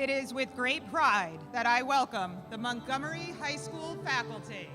It is with great pride that I welcome the Montgomery High School faculty.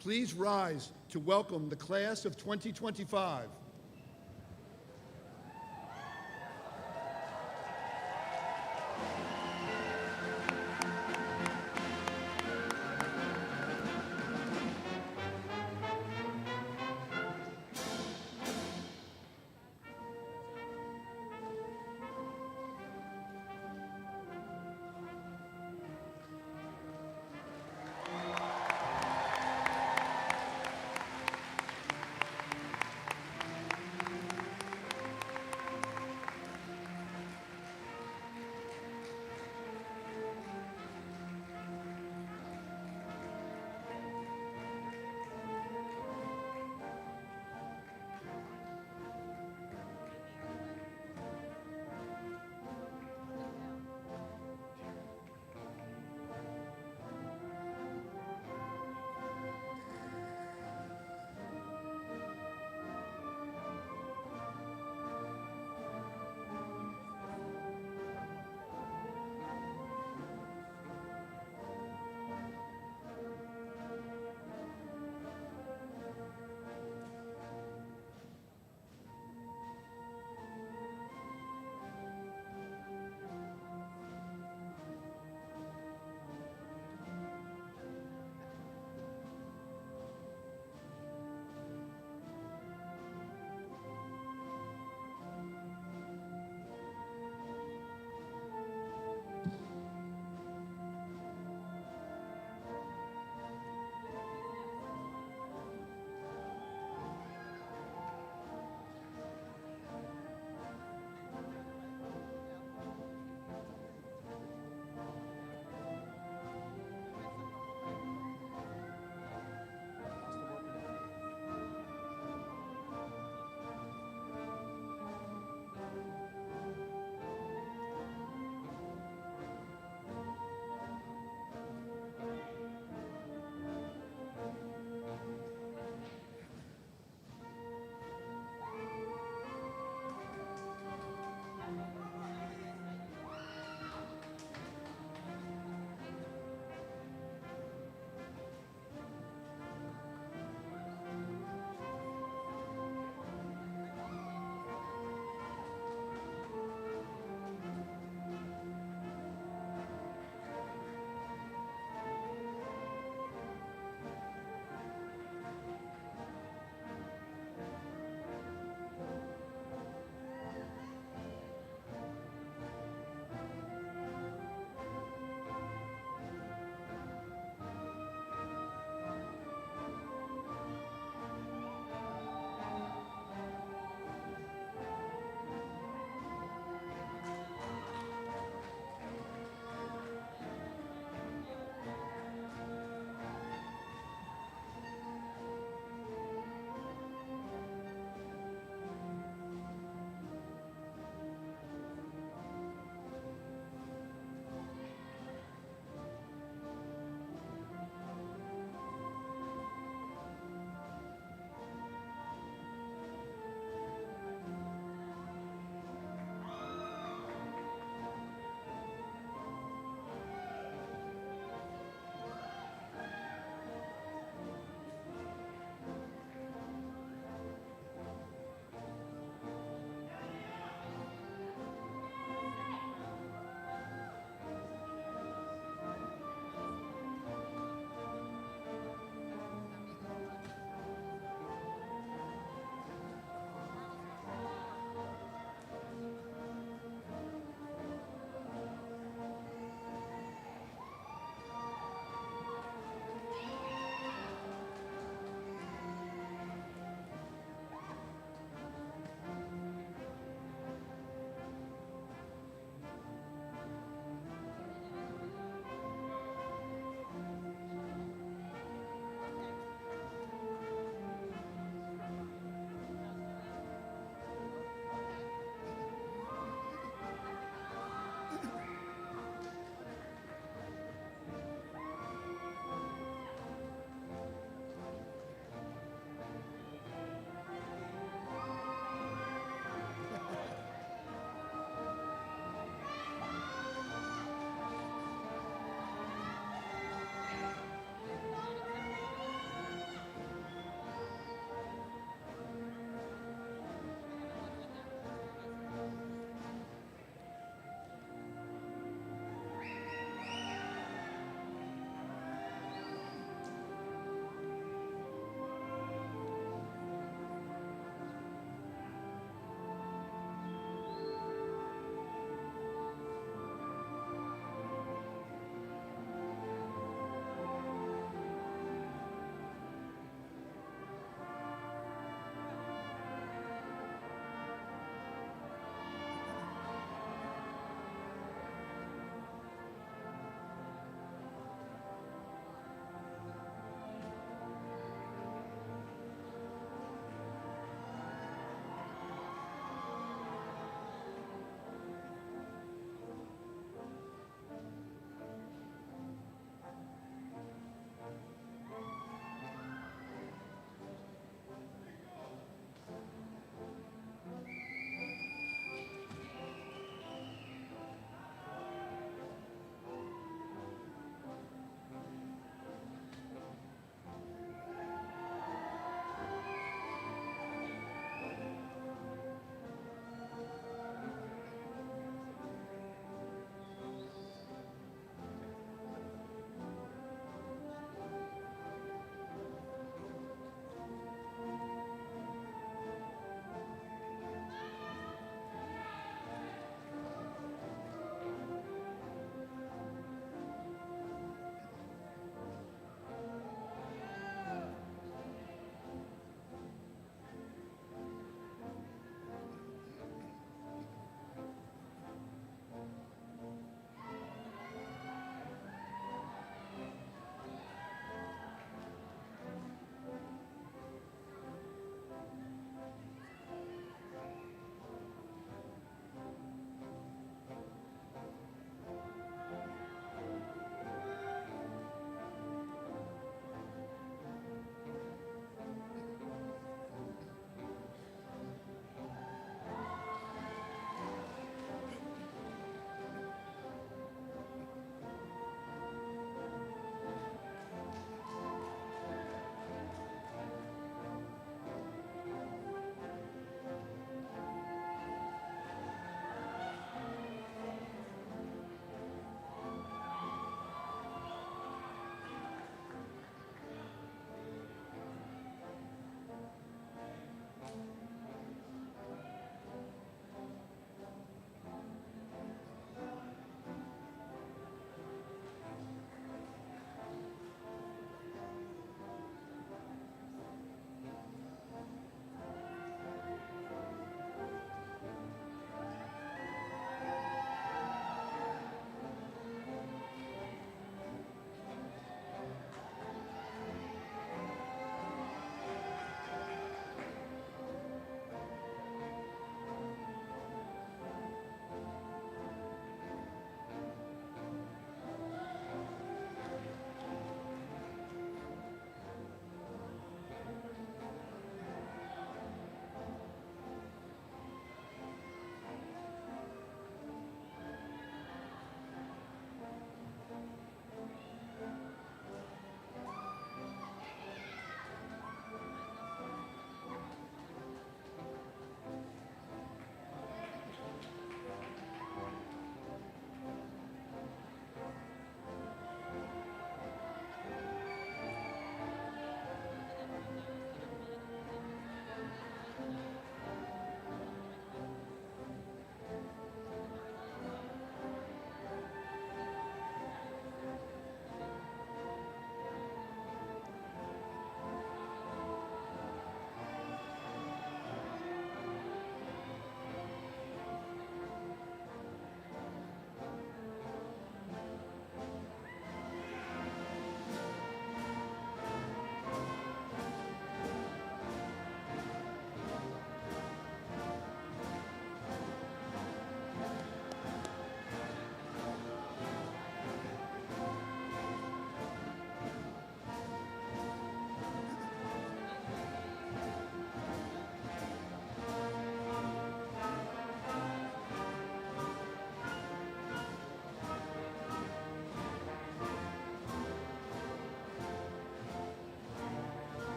Please rise to welcome the class of 2025.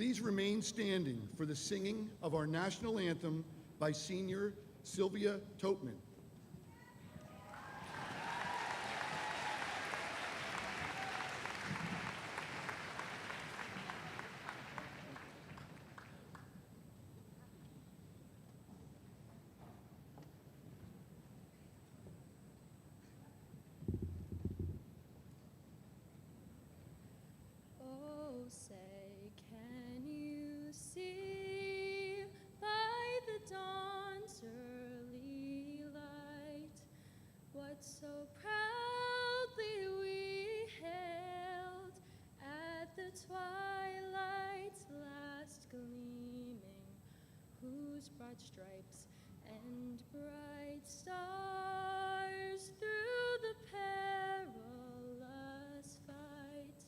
Please remain standing for the singing of our national anthem by senior Sylvia Topman. So proudly we hailed at the twilight's last gleaming, whose broad stripes and bright stars through the perilous fight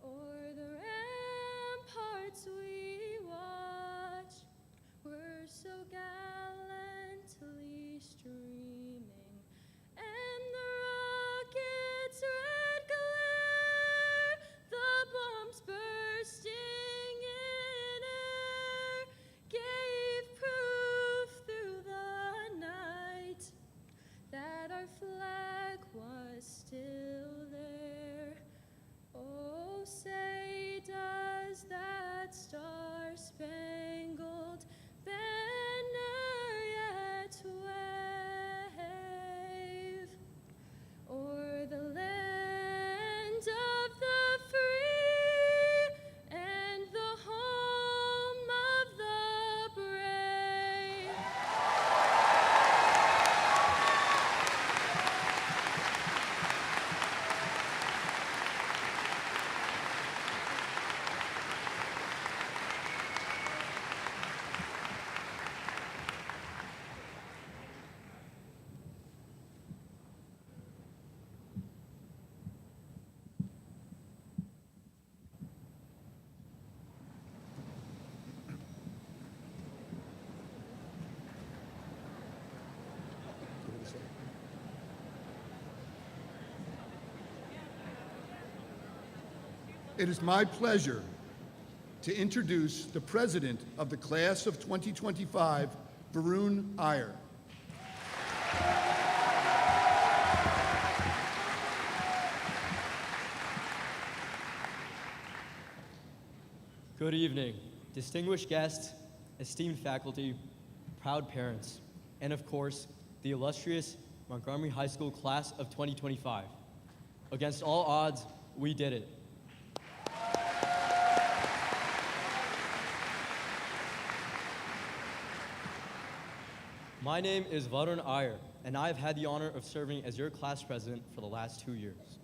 o'er the ramparts we watched were so gallantly streaming. And the rocket's red glare, the bombs bursting in air, gave proof through the night that our flag was still there. Oh, say does that star-spangled banner yet wave o'er the land of the free and the home of the brave? It is my pleasure to introduce the president of the class of 2025, Varun Iyer. Good evening, distinguished guests, esteemed faculty, proud parents, and of course, the illustrious Montgomery High School class of 2025. Against all odds, we did it. My name is Varun Iyer, and I have had the honor of serving as your class president for the last 2 years.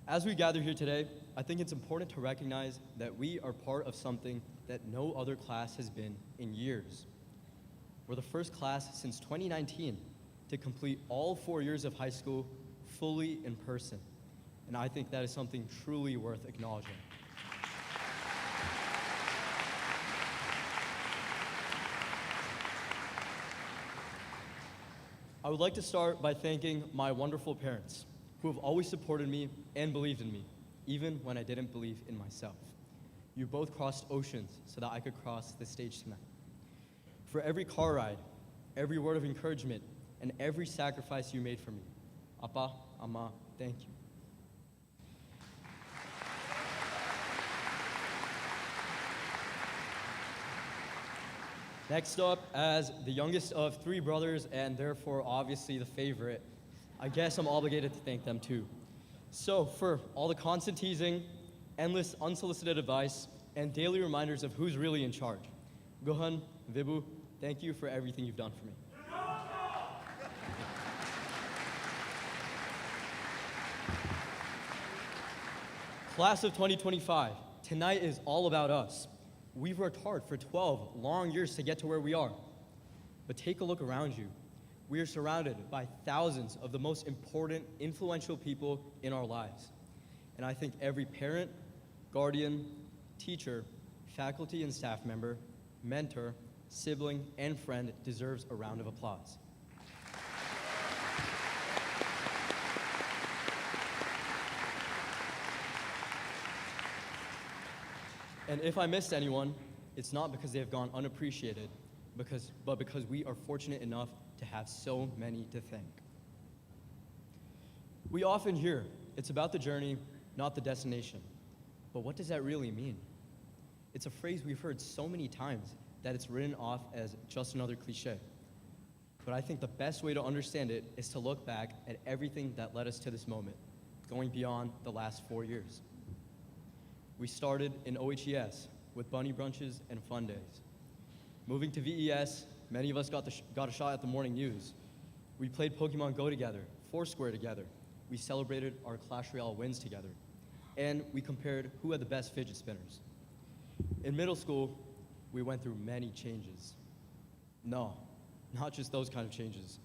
As we gather here today, I think it's important to recognize that we are part of something that no other class has been in years. We're the first class since 2019 to complete all 4 years of high school fully in person, and I think that is something truly worth acknowledging. I would like to start by thanking my wonderful parents, who have always supported me and believed in me, even when I didn't believe in myself. You both crossed oceans so that I could cross the stage tonight. For every car ride, every word of encouragement, and every sacrifice you made for me, Appa, Amma, thank you. Next up, as the youngest of 3 brothers and therefore obviously the favorite, I guess I'm obligated to thank them too. So for all the constant teasing, endless unsolicited advice, and daily reminders of who's really in charge, Gohan, Vibhu, thank you for everything you've done for me. Class of 2025, tonight is all about us. We've worked hard for 12 long years to get to where we are. But take a look around you. We are surrounded by thousands of the most important, influential people in our lives. And I think every parent, guardian, teacher, faculty and staff member, mentor, sibling, and friend deserves a round of applause. And if I missed anyone, it's not because they have gone unappreciated, but because we are fortunate enough to have so many to thank. We often hear, it's about the journey, not the destination. But what does that really mean? It's a phrase we've heard so many times that it's written off as just another cliche. But I think the best way to understand it is to look back at everything that led us to this moment, going beyond the last 4 years. We started in OHES with bunny brunches and fun days. Moving to VES, many of us got a shot at the morning news. We played Pokemon Go together, Foursquare together. We celebrated our Clash Royale wins together. And we compared who had the best fidget spinners. In middle school, we went through many changes. No, not just those kind of changes.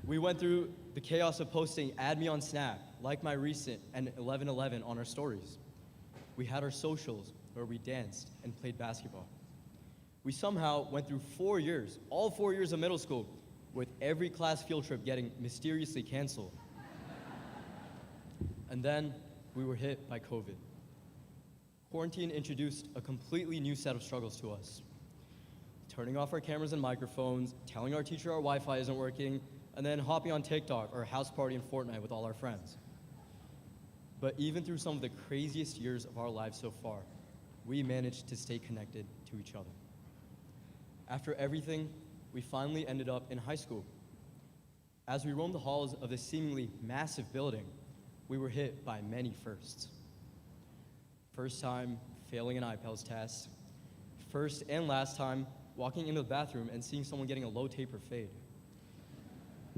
We went through the chaos of posting add me on Snap, like my recent, and 1111 on our stories. We had our socials where we danced and played basketball. We somehow went through 4 years, all 4 years of middle school, with every class field trip getting mysteriously canceled. And then we were hit by COVID. Quarantine introduced a completely new set of struggles to us. Turning off our cameras and microphones, telling our teacher our Wi-Fi isn't working, and then hopping on TikTok or house party in Fortnite with all our friends. But even through some of the craziest years of our lives so far, we managed to stay connected to each other. After everything, we finally ended up in high school. As we roamed the halls of this seemingly massive building, we were hit by many firsts. First time failing an IPELS test. First and last time walking into the bathroom and seeing someone getting a low taper fade.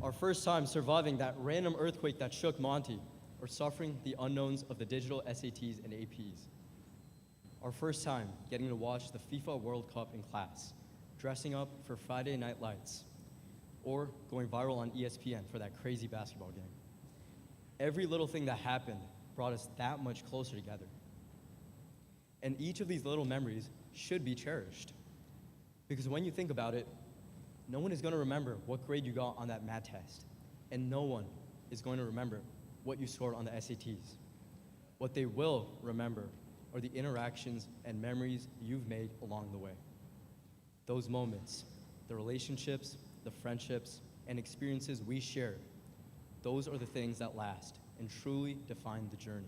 Our first time surviving that random earthquake that shook Monty, or suffering the unknowns of the digital SATs and APs. Our first time getting to watch the FIFA World Cup in class, dressing up for Friday Night Lights, or going viral on ESPN for that crazy basketball game. Every little thing that happened brought us that much closer together. And each of these little memories should be cherished. Because when you think about it, no one is going to remember what grade you got on that math test, and no one is going to remember what you scored on the SATs. What they will remember are the interactions and memories you've made along the way. Those moments, the relationships, the friendships, and experiences we shared, those are the things that last and truly define the journey.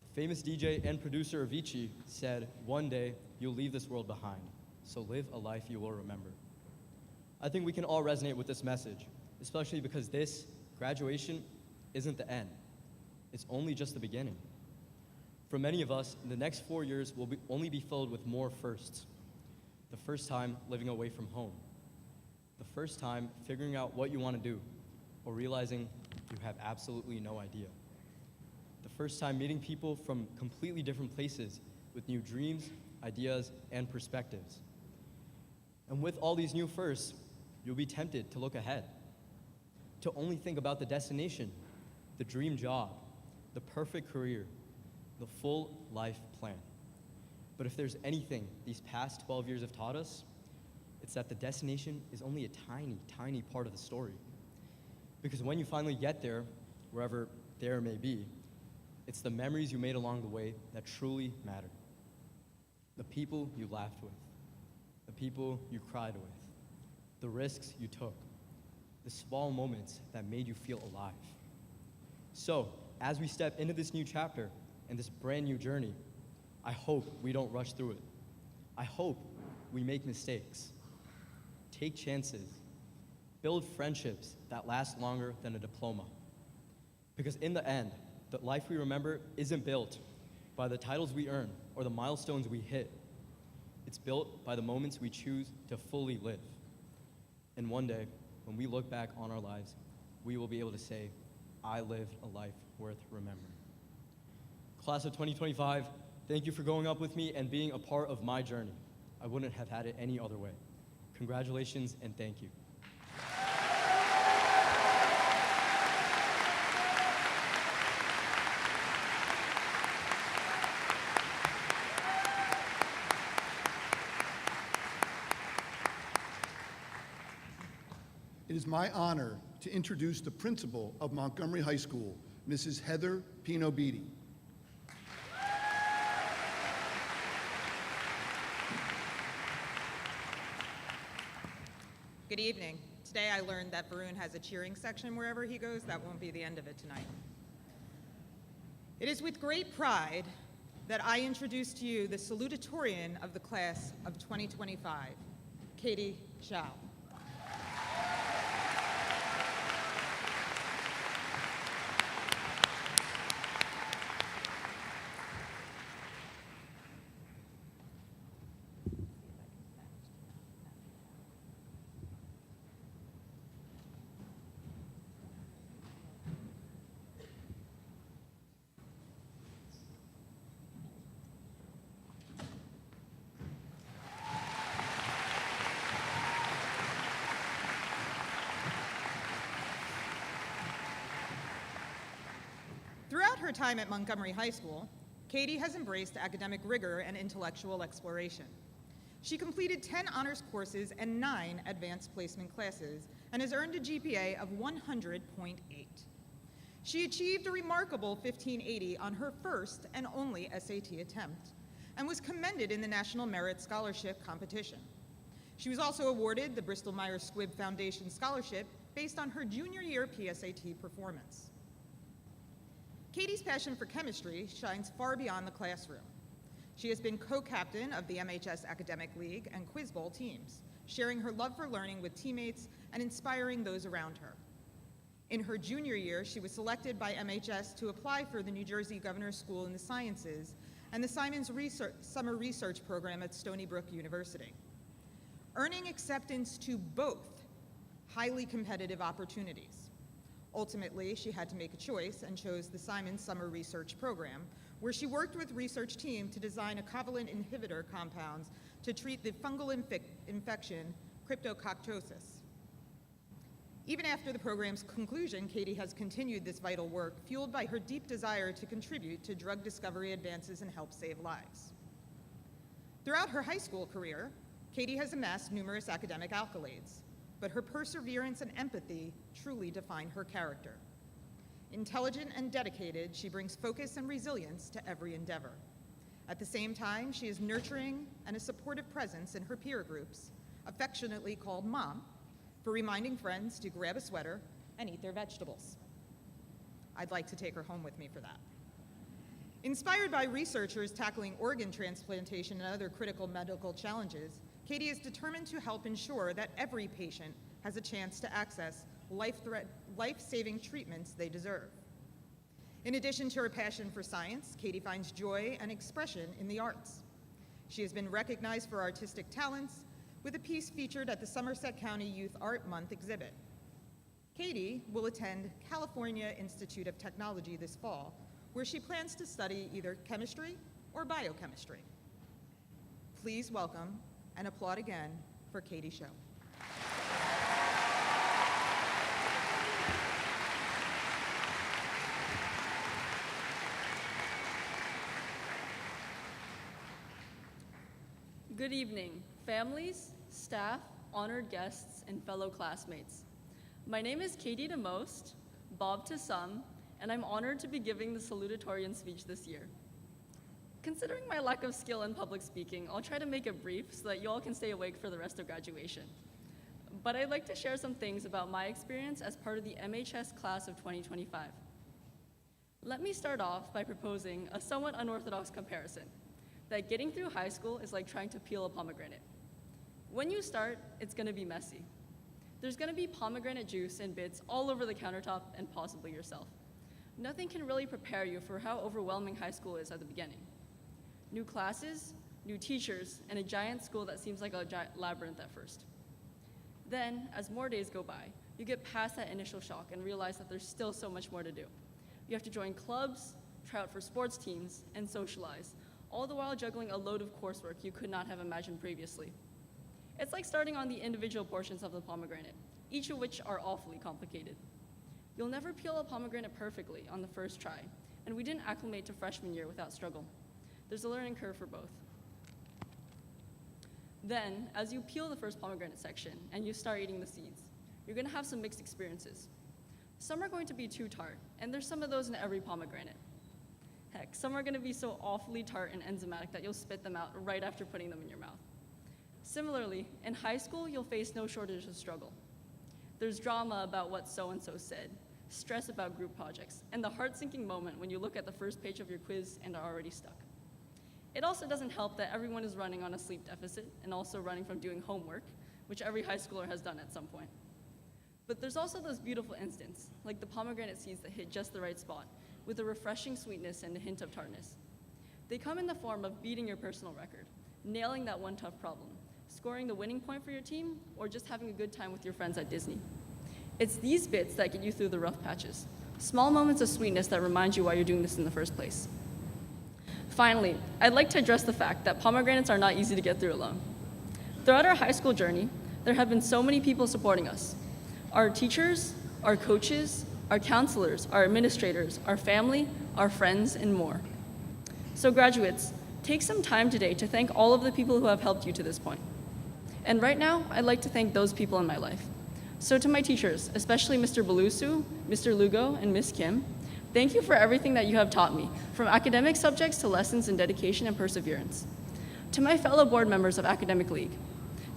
The famous DJ and producer Avicii said, "One day you'll leave this world behind, so live a life you will remember." I think we can all resonate with this message, especially because this graduation isn't the end. It's only just the beginning. For many of us, the next 4 years will only be filled with more firsts. The first time living away from home. The first time figuring out what you want to do, or realizing you have absolutely no idea. The first time meeting people from completely different places with new dreams, ideas, and perspectives. And with all these new firsts, you'll be tempted to look ahead, to only think about the destination, the dream job, the perfect career, the full life plan. But if there's anything these past 12 years have taught us, it's that the destination is only a tiny, tiny part of the story. Because when you finally get there, wherever there may be, it's the memories you made along the way that truly matter. The people you laughed with, the people you cried with, the risks you took, the small moments that made you feel alive. So, as we step into this new chapter and this brand new journey, I hope we don't rush through it. I hope we make mistakes, take chances, build friendships that last longer than a diploma. Because in the end, the life we remember isn't built by the titles we earn or the milestones we hit. It's built by the moments we choose to fully live. And one day, when we look back on our lives, we will be able to say, I lived a life worth remembering. Class of 2025, thank you for going up with me and being a part of my journey. I wouldn't have had it any other way. Congratulations and thank you. It is my honor to introduce the principal of Montgomery High School, Mrs. Heather Pino Beatty. Good evening. Today I learned that Varun has a cheering section wherever he goes. That won't be the end of it tonight. It is with great pride that I introduce to you the Salutatorian of the class of 2025, Katie Shao. Throughout her time at Montgomery High School, Katie has embraced academic rigor and intellectual exploration. She completed 10 honors courses and 9 advanced placement classes and has earned a GPA of 100.8. She achieved a remarkable 1580 on her first and only SAT attempt and was commended in the National Merit Scholarship Competition. She was also awarded the Bristol-Myers Squibb Foundation Scholarship based on her junior year PSAT performance. Katie's passion for chemistry shines far beyond the classroom. She has been co-captain of the MHS Academic League and Quiz Bowl teams, sharing her love for learning with teammates and inspiring those around her. In her junior year, she was selected by MHS to apply for the New Jersey Governor's School in the Sciences and the Simons Summer Research Program at Stony Brook University, earning acceptance to both highly competitive opportunities. Ultimately, she had to make a choice and chose the Simons Summer Research Program, where she worked with research team to design a covalent inhibitor compounds to treat the fungal infection cryptococcosis. Even after the program's conclusion, Katie has continued this vital work, fueled by her deep desire to contribute to drug discovery advances and help save lives. Throughout her high school career, Katie has amassed numerous academic accolades, but her perseverance and empathy truly define her character. Intelligent and dedicated, she brings focus and resilience to every endeavor. At the same time, she is nurturing and a supportive presence in her peer groups, affectionately called Mom, for reminding friends to grab a sweater and eat their vegetables. I'd like to take her home with me for that. Inspired by researchers tackling organ transplantation and other critical medical challenges, Katie is determined to help ensure that every patient has a chance to access life-saving treatments they deserve. In addition to her passion for science, Katie finds joy and expression in the arts. She has been recognized for artistic talents with a piece featured at the Somerset County Youth Art Month exhibit. Katie will attend California Institute of Technology this fall, where she plans to study either chemistry or biochemistry. Please welcome and applaud again for Katie Shao. Good evening, families, staff, honored guests, and fellow classmates. My name is Katie to most, Bob to some, and I'm honored to be giving the salutatorian speech this year. Considering my lack of skill in public speaking, I'll try to make it brief so that you all can stay awake for the rest of graduation. But I'd like to share some things about my experience as part of the MHS class of 2025. Let me start off by proposing a somewhat unorthodox comparison, that getting through high school is like trying to peel a pomegranate. When you start, it's gonna be messy. There's gonna be pomegranate juice and bits all over the countertop and possibly yourself. Nothing can really prepare you for how overwhelming high school is at the beginning. New classes, new teachers, and a giant school that seems like a labyrinth at first. Then, as more days go by, you get past that initial shock and realize that there's still so much more to do. You have to join clubs, try out for sports teams, and socialize, all the while juggling a load of coursework you could not have imagined previously. It's like starting on the individual portions of the pomegranate, each of which are awfully complicated. You'll never peel a pomegranate perfectly on the first try, and we didn't acclimate to freshman year without struggle. There's a learning curve for both. Then, as you peel the first pomegranate section and you start eating the seeds, you're gonna have some mixed experiences. Some are going to be too tart, and there's some of those in every pomegranate. Heck, some are gonna be so awfully tart and enzymatic that you'll spit them out right after putting them in your mouth. Similarly, in high school, you'll face no shortage of struggle. There's drama about what so-and-so said, stress about group projects, and the heart-sinking moment when you look at the first page of your quiz and are already stuck. It also doesn't help that everyone is running on a sleep deficit and also running from doing homework, which every high schooler has done at some point. But there's also those beautiful instants, like the pomegranate seeds that hit just the right spot, with a refreshing sweetness and a hint of tartness. They come in the form of beating your personal record, nailing that one tough problem, scoring the winning point for your team, or just having a good time with your friends at Disney. It's these bits that get you through the rough patches, small moments of sweetness that remind you why you're doing this in the first place. Finally, I'd like to address the fact that pomegranates are not easy to get through alone. Throughout our high school journey, there have been so many people supporting us. Our teachers, our coaches, our counselors, our administrators, our family, our friends, and more. So graduates, take some time today to thank all of the people who have helped you to this point. And right now, I'd like to thank those people in my life. So to my teachers, especially Mr. Belusu, Mr. Lugo, and Ms. Kim, thank you for everything that you have taught me, from academic subjects to lessons in dedication and perseverance. To my fellow board members of Academic League,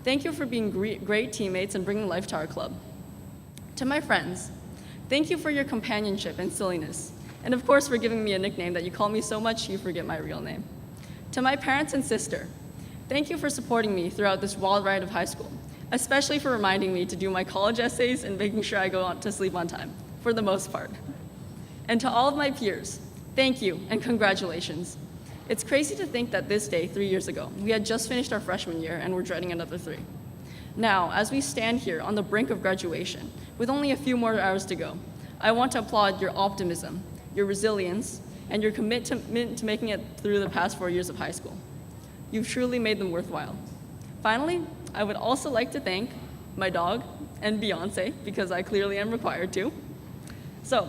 thank you for being great teammates and bringing life to our club. To my friends, thank you for your companionship and silliness, and of course for giving me a nickname that you call me so much you forget my real name. To my parents and sister, thank you for supporting me throughout this wild ride of high school, especially for reminding me to do my college essays and making sure I go to sleep on time, for the most part. And to all of my peers, thank you and congratulations. It's crazy to think that this day, 3 years ago, we had just finished our freshman year and we're dreading another 3. Now, as we stand here on the brink of graduation, with only a few more hours to go, I want to applaud your optimism, your resilience, and your commitment to making it through the past 4 years of high school. You've truly made them worthwhile. Finally, I would also like to thank my dog and Beyonce, because I clearly am required to. So,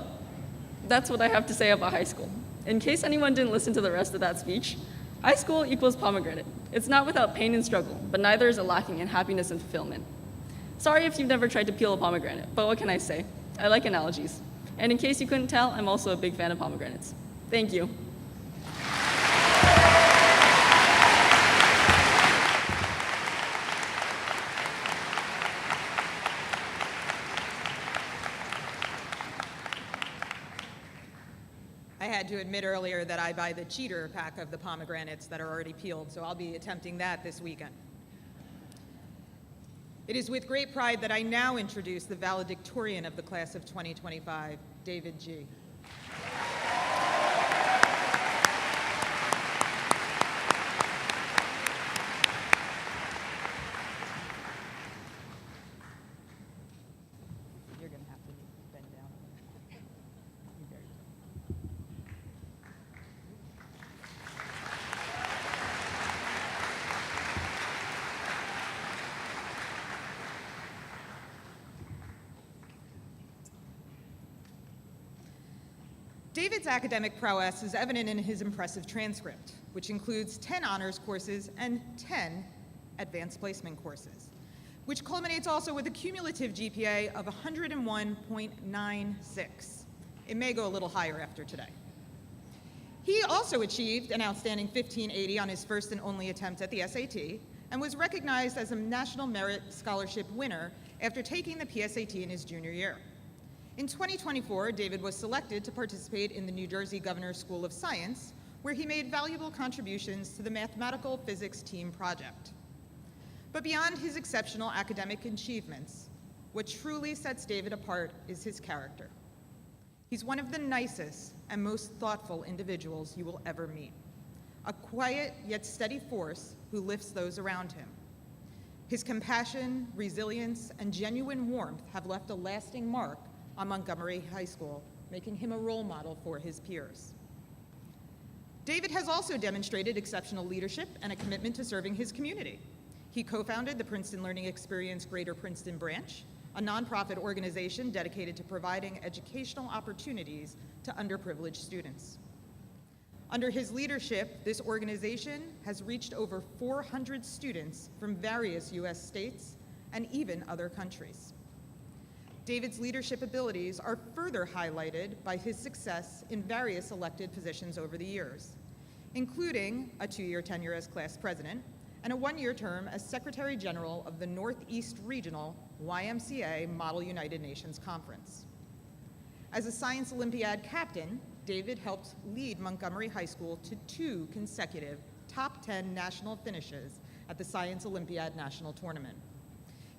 that's what I have to say about high school. In case anyone didn't listen to the rest of that speech, high school equals pomegranate. It's not without pain and struggle, but neither is it lacking in happiness and fulfillment. Sorry if you've never tried to peel a pomegranate, but what can I say? I like analogies. And in case you couldn't tell, I'm also a big fan of pomegranates. Thank you. I had to admit earlier that I buy the cheater pack of the pomegranates that are already peeled, so I'll be attempting that this weekend. It is with great pride that I now introduce the valedictorian of the class of 2025, David G. You're going to have to bend down. There you go. David's academic prowess is evident in his impressive transcript, which includes 10 honors courses and 10 advanced placement courses, which culminates also with a cumulative GPA of 101.96. It may go a little higher after today. He also achieved an outstanding 1580 on his first and only attempt at the SAT and was recognized as a National Merit Scholarship winner after taking the PSAT in his junior year. In 2024, David was selected to participate in the New Jersey Governor's School of Science, where he made valuable contributions to the mathematical physics team project. But beyond his exceptional academic achievements, what truly sets David apart is his character. He's one of the nicest and most thoughtful individuals you will ever meet, a quiet yet steady force who lifts those around him. His compassion, resilience, and genuine warmth have left a lasting mark on Montgomery High School, making him a role model for his peers. David has also demonstrated exceptional leadership and a commitment to serving his community. He co-founded the Princeton Learning Experience Greater Princeton Branch, a nonprofit organization dedicated to providing educational opportunities to underprivileged students. Under his leadership, this organization has reached over 400 students from various U.S. states and even other countries. David's leadership abilities are further highlighted by his success in various elected positions over the years, including a 2-year tenure as class president and a one-year term as Secretary General of the Northeast Regional YMCA Model United Nations Conference. As a Science Olympiad captain, David helped lead Montgomery High School to 2 consecutive top 10 national finishes at the Science Olympiad National Tournament.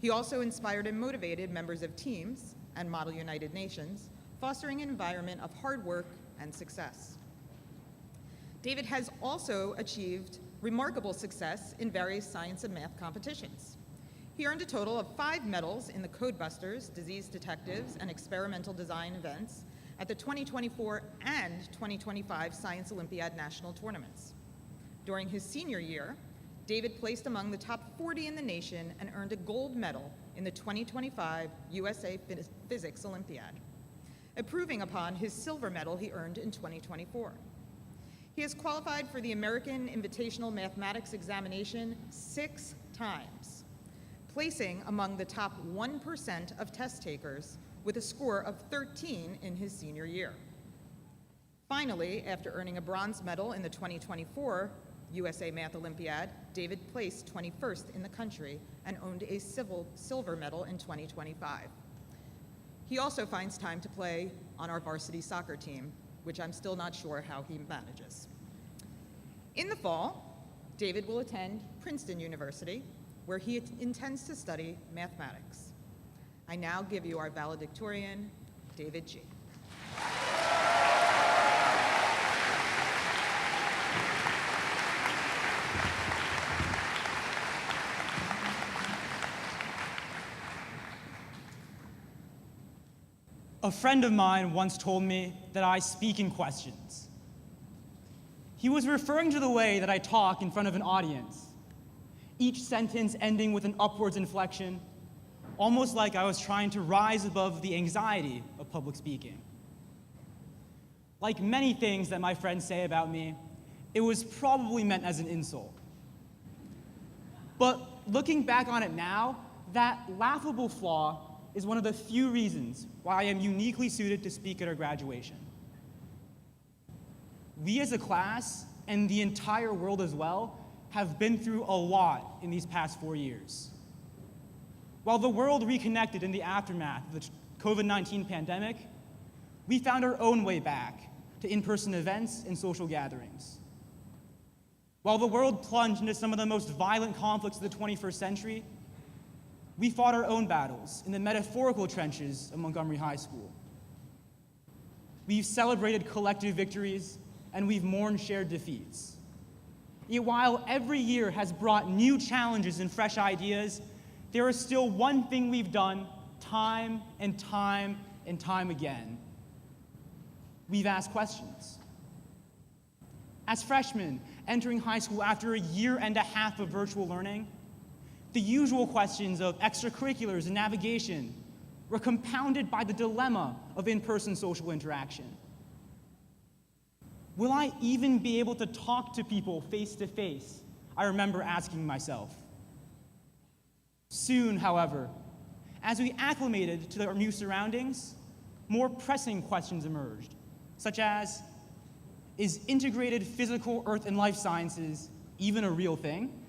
He also inspired and motivated members of teams and Model United Nations, fostering an environment of hard work and success. David has also achieved remarkable success in various science and math competitions. He earned a total of 5 medals in the Codebusters, Disease Detectives, and Experimental Design events at the 2024 and 2025 Science Olympiad National Tournaments. During his senior year, David placed among the top 40 in the nation and earned a gold medal in the 2025 USA Physics Olympiad, improving upon his silver medal he earned in 2024. He has qualified for the American Invitational Mathematics Examination 6 times, placing among the top 1% of test takers with a score of 13 in his senior year. Finally, after earning a bronze medal in the 2024 USA Math Olympiad, David placed 21st in the country and earned a silver medal in 2025. He also finds time to play on our varsity soccer team, which I'm still not sure how he manages. In the fall, David will attend Princeton University, where he intends to study mathematics. I now give you our valedictorian, David G. A friend of mine once told me that I speak in questions. He was referring to the way that I talk in front of an audience, each sentence ending with an upwards inflection, almost like I was trying to rise above the anxiety of public speaking. Like many things that my friends say about me, it was probably meant as an insult. But looking back on it now, that laughable flaw is one of the few reasons why I am uniquely suited to speak at our graduation. We as a class, and the entire world as well, have been through a lot in these past 4 years. While the world reconnected in the aftermath of the COVID-19 pandemic, we found our own way back to in-person events and social gatherings. While the world plunged into some of the most violent conflicts of the 21st century, we fought our own battles in the metaphorical trenches of Montgomery High School. We've celebrated collective victories, and we've mourned shared defeats. Yet while every year has brought new challenges and fresh ideas, there is still one thing we've done time and time and time again. We've asked questions. As freshmen entering high school after a year and a half of virtual learning, the usual questions of extracurriculars and navigation were compounded by the dilemma of in-person social interaction. Will I even be able to talk to people face to face? I remember asking myself. Soon, however, as we acclimated to our new surroundings, more pressing questions emerged, such as, is integrated physical earth and life sciences even a real thing?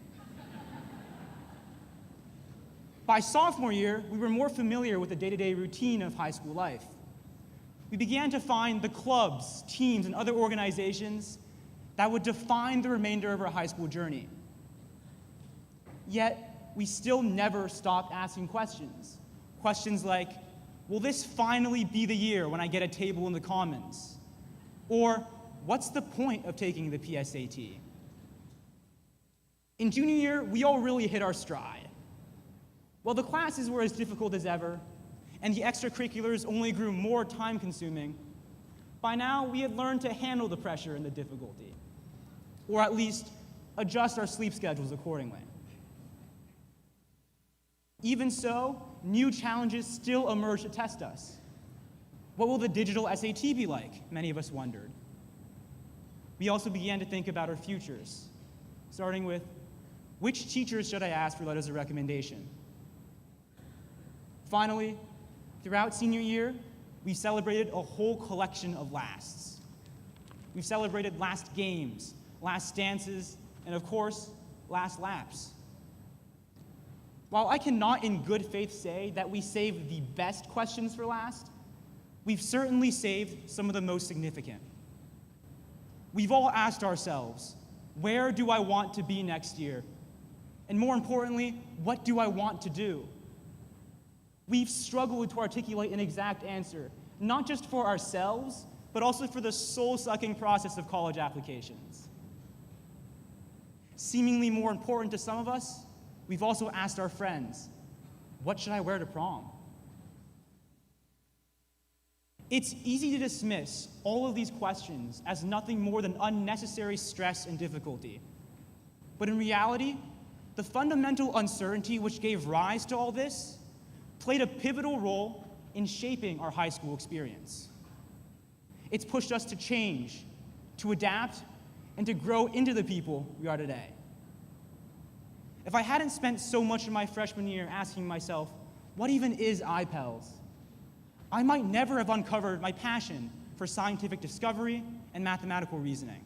By sophomore year, we were more familiar with the day-to-day routine of high school life. We began to find the clubs, teams, and other organizations that would define the remainder of our high school journey. Yet, we still never stopped asking questions. Questions like, will this finally be the year when I get a table in the Commons? Or, what's the point of taking the PSAT? In junior year, we all really hit our stride. While the classes were as difficult as ever, and the extracurriculars only grew more time-consuming, by now we had learned to handle the pressure and the difficulty, or at least adjust our sleep schedules accordingly. Even so, new challenges still emerge to test us. What will the digital SAT be like? Many of us wondered. We also began to think about our futures, starting with, which teachers should I ask for letters of recommendation? Finally, throughout senior year, we celebrated a whole collection of lasts. We've celebrated last games, last dances, and of course, last laps. While I cannot in good faith say that we saved the best questions for last, we've certainly saved some of the most significant. We've all asked ourselves, where do I want to be next year? And more importantly, what do I want to do? We've struggled to articulate an exact answer, not just for ourselves, but also for the soul-sucking process of college applications. Seemingly more important to some of us, we've also asked our friends, what should I wear to prom? It's easy to dismiss all of these questions as nothing more than unnecessary stress and difficulty. But in reality, the fundamental uncertainty which gave rise to all this played a pivotal role in shaping our high school experience. It's pushed us to change, to adapt, and to grow into the people we are today. If I hadn't spent so much of my freshman year asking myself, what even is IPELS? I might never have uncovered my passion for scientific discovery and mathematical reasoning.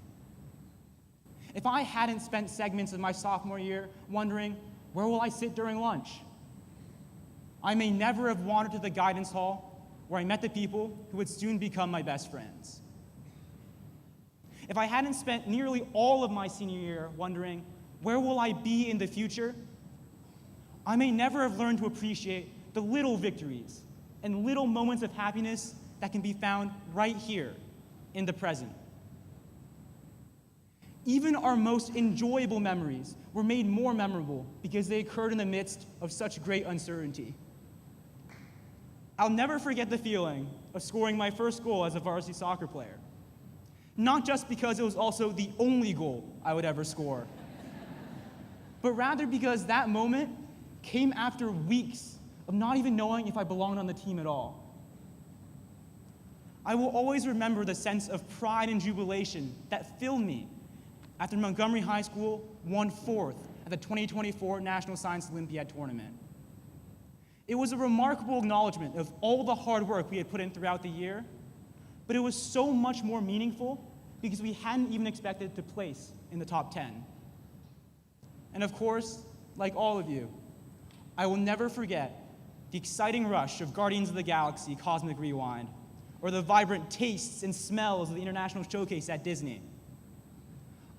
If I hadn't spent segments of my sophomore year wondering, where will I sit during lunch? I may never have wandered to the guidance hall where I met the people who would soon become my best friends. If I hadn't spent nearly all of my senior year wondering, where will I be in the future? I may never have learned to appreciate the little victories and little moments of happiness that can be found right here in the present. Even our most enjoyable memories were made more memorable because they occurred in the midst of such great uncertainty. I'll never forget the feeling of scoring my first goal as a varsity soccer player. Not just because it was also the only goal I would ever score, but rather because that moment came after weeks of not even knowing if I belonged on the team at all. I will always remember the sense of pride and jubilation that filled me after Montgomery High School won fourth at the 2024 National Science Olympiad Tournament. It was a remarkable acknowledgement of all the hard work we had put in throughout the year, but it was so much more meaningful because we hadn't even expected to place in the top 10. And of course, like all of you, I will never forget the exciting rush of Guardians of the Galaxy Cosmic Rewind, or the vibrant tastes and smells of the International Showcase at Disney.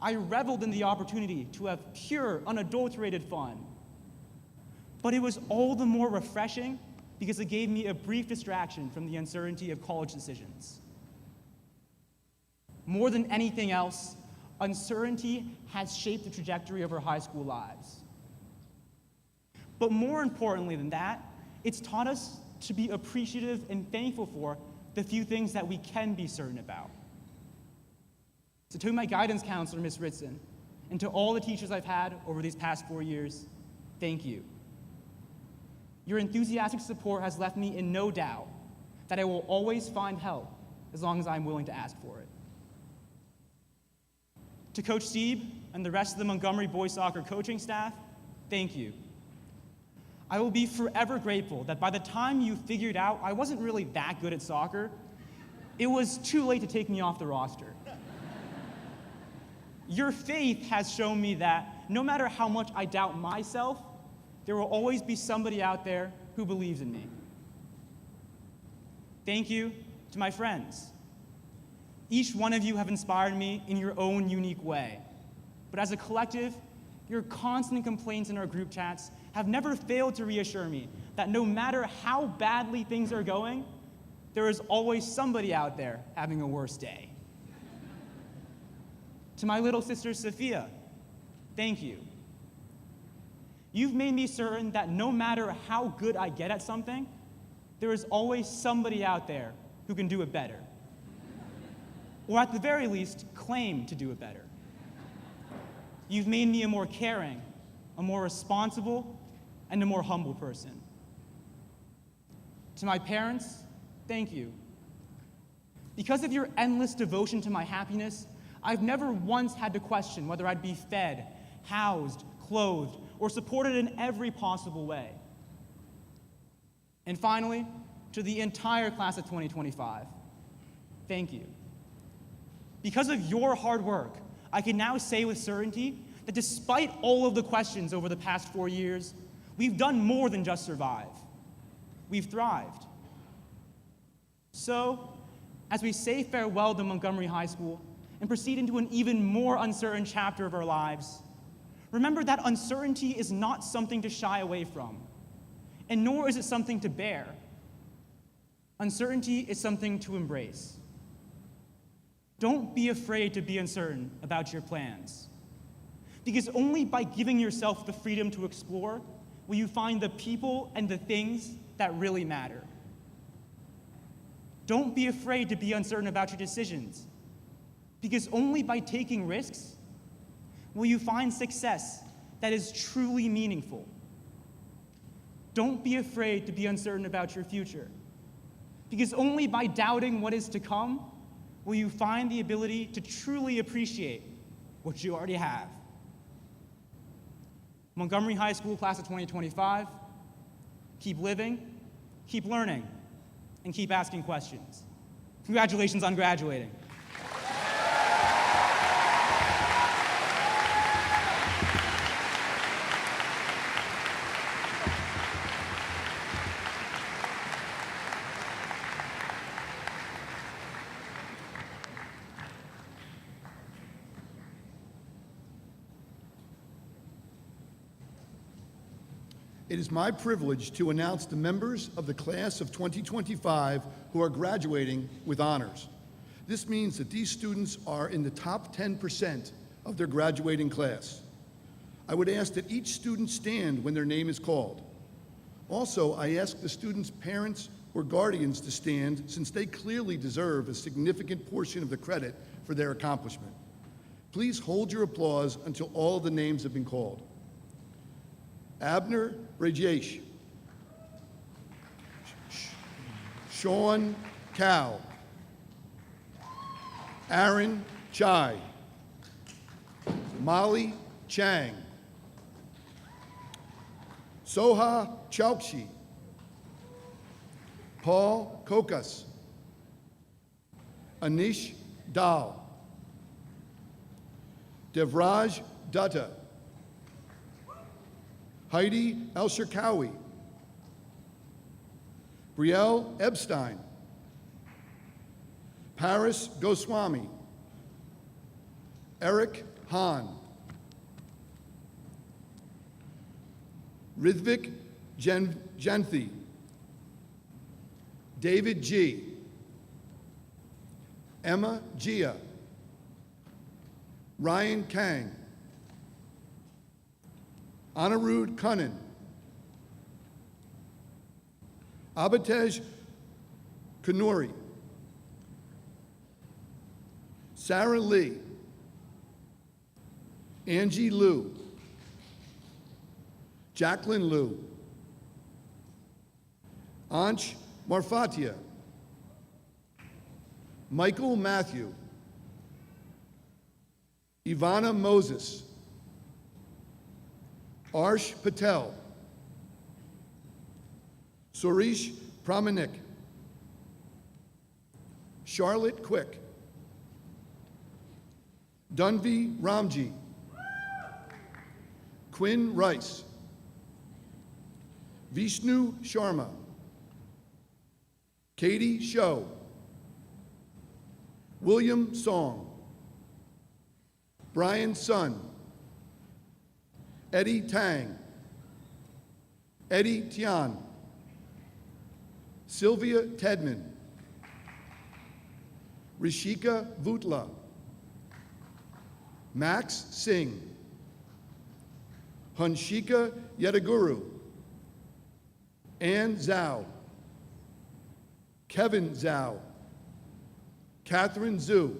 I reveled in the opportunity to have pure, unadulterated fun. But it was all the more refreshing because it gave me a brief distraction from the uncertainty of college decisions. More than anything else, uncertainty has shaped the trajectory of our high school lives. But more importantly than that, it's taught us to be appreciative and thankful for the few things that we can be certain about. So to my guidance counselor, Ms. Ritson, and to all the teachers I've had over these past 4 years, thank you. Your enthusiastic support has left me in no doubt that I will always find help as long as I'm willing to ask for it. To Coach Sieb and the rest of the Montgomery boys soccer coaching staff, thank you. I will be forever grateful that by the time you figured out I wasn't really that good at soccer, it was too late to take me off the roster. Your faith has shown me that no matter how much I doubt myself, there will always be somebody out there who believes in me. Thank you to my friends. Each one of you have inspired me in your own unique way. But as a collective, your constant complaints in our group chats have never failed to reassure me that no matter how badly things are going, there is always somebody out there having a worse day. To my little sister, Sophia, thank you. You've made me certain that no matter how good I get at something, there is always somebody out there who can do it better. Or at the very least, claim to do it better. You've made me a more caring, a more responsible, and a more humble person. To my parents, thank you. Because of your endless devotion to my happiness, I've never once had to question whether I'd be fed, housed, clothed, or supported in every possible way. And finally, to the entire class of 2025, thank you. Because of your hard work, I can now say with certainty that despite all of the questions over the past 4 years, we've done more than just survive. We've thrived. So, as we say farewell to Montgomery High School and proceed into an even more uncertain chapter of our lives, remember that uncertainty is not something to shy away from, and nor is it something to bear. Uncertainty is something to embrace. Don't be afraid to be uncertain about your plans, because only by giving yourself the freedom to explore will you find the people and the things that really matter. Don't be afraid to be uncertain about your decisions, because only by taking risks will you find success that is truly meaningful. Don't be afraid to be uncertain about your future, because only by doubting what is to come will you find the ability to truly appreciate what you already have. Montgomery High School class of 2025, keep living, keep learning, and keep asking questions. Congratulations on graduating. It is my privilege to announce the members of the class of 2025 who are graduating with honors. This means that these students are in the top 10% of their graduating class. I would ask that each student stand when their name is called. Also, I ask the students' parents or guardians to stand, since they clearly deserve a significant portion of the credit for their accomplishment. Please hold your applause until all of the names have been called. Abner Rajesh, Sean Cow, Aaron Chai, Molly Chang, Soha Chaukshi, Paul Kokas, Anish Dal, Devraj Dutta, Heidi El-Shirkawi, Brielle Epstein, Paris Goswami, Eric Hahn, Rithvik Janthi, David G., Emma Gia, Ryan Kang, Anirudh Kunnan, Abhitej Kanuri, Sarah Lee, Angie Liu, Jacqueline Liu, Ansh Marfatia, Michael Matthew, Ivana Moses, Arsh Patel, Suresh Pramanik, Charlotte Quick, Dunvi Ramji, Quinn Rice, Vishnu Sharma, Katie Show, William Song, Brian Sun, Eddie Tang, Eddie Tian, Sylvia Tedman, Rishika Vutla, Max Singh, Hanshika Yedaguru, Ann Zhao, Kevin Zhao, Catherine Zhu.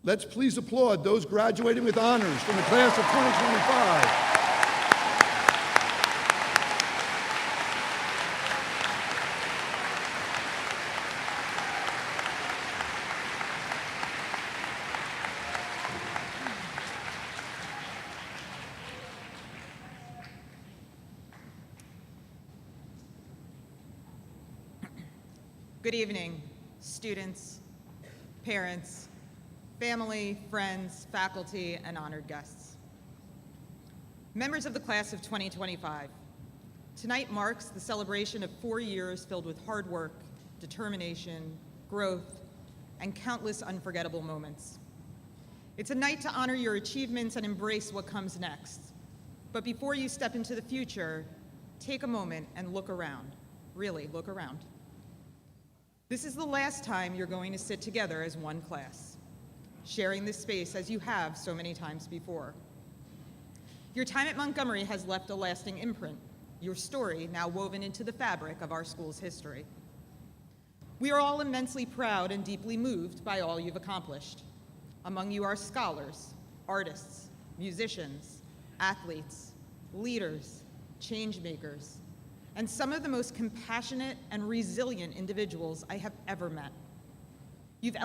Let's please applaud those graduating with honors from the class of 2025. Good evening, students, parents, family, friends, faculty, and honored guests. Members of the class of 2025, Tonight marks the celebration of 4 years filled with hard work, determination, growth, and countless unforgettable moments. It's a night to honor your achievements and embrace what comes next. But before you step into the future, take a moment and look around. Really, look around. This is the last time you're going to sit together as one class, sharing this space as you have so many times before. Your time at Montgomery has left a lasting imprint, your story now woven into the fabric of our school's history. We are all immensely proud and deeply moved by all you've accomplished. Among you are scholars, artists, musicians, athletes, leaders, change makers, and some of the most compassionate and resilient individuals I have ever met. You've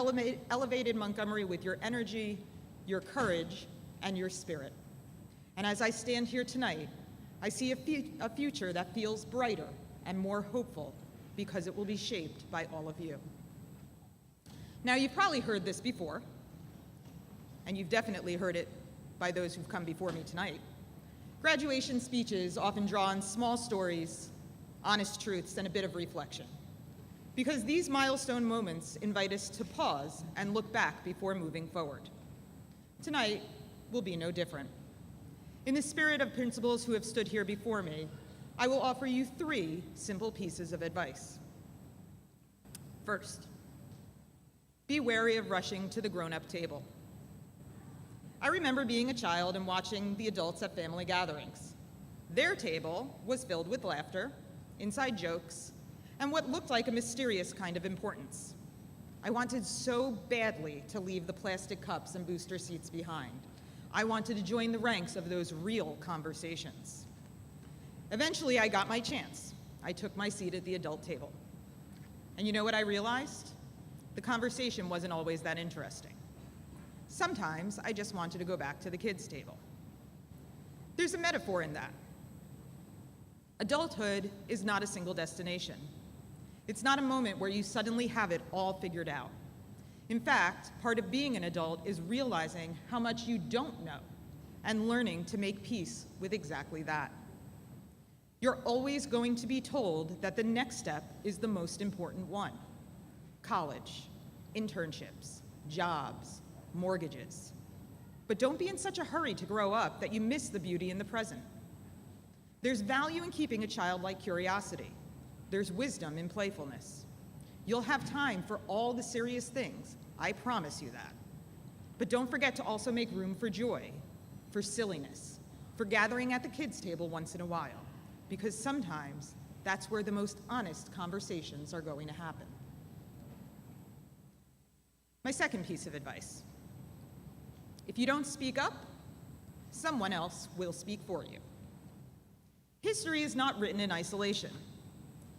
elevated Montgomery with your energy, your courage, and your spirit. And as I stand here tonight, I see a future that feels brighter and more hopeful because it will be shaped by all of you. Now, you've probably heard this before, and you've definitely heard it by those who've come before me tonight. Graduation speeches often draw on small stories, honest truths, and a bit of reflection, because these milestone moments invite us to pause and look back before moving forward. Tonight will be no different. In the spirit of principals who have stood here before me, I will offer you 3 simple pieces of advice. First, be wary of rushing to the grown-up table. I remember being a child and watching the adults at family gatherings. Their table was filled with laughter, inside jokes, and what looked like a mysterious kind of importance. I wanted so badly to leave the plastic cups and booster seats behind. I wanted to join the ranks of those real conversations. Eventually, I got my chance. I took my seat at the adult table. And you know what I realized? The conversation wasn't always that interesting. Sometimes I just wanted to go back to the kids' table. There's a metaphor in that. Adulthood is not a single destination. It's not a moment where you suddenly have it all figured out. In fact, part of being an adult is realizing how much you don't know and learning to make peace with exactly that. You're always going to be told that the next step is the most important one. College, internships, jobs, mortgages. But don't be in such a hurry to grow up that you miss the beauty in the present. There's value in keeping a childlike curiosity. There's wisdom in playfulness. You'll have time for all the serious things, I promise you that. But don't forget to also make room for joy, for silliness, for gathering at the kids' table once in a while, because sometimes that's where the most honest conversations are going to happen. My second piece of advice: if you don't speak up, someone else will speak for you. History is not written in isolation.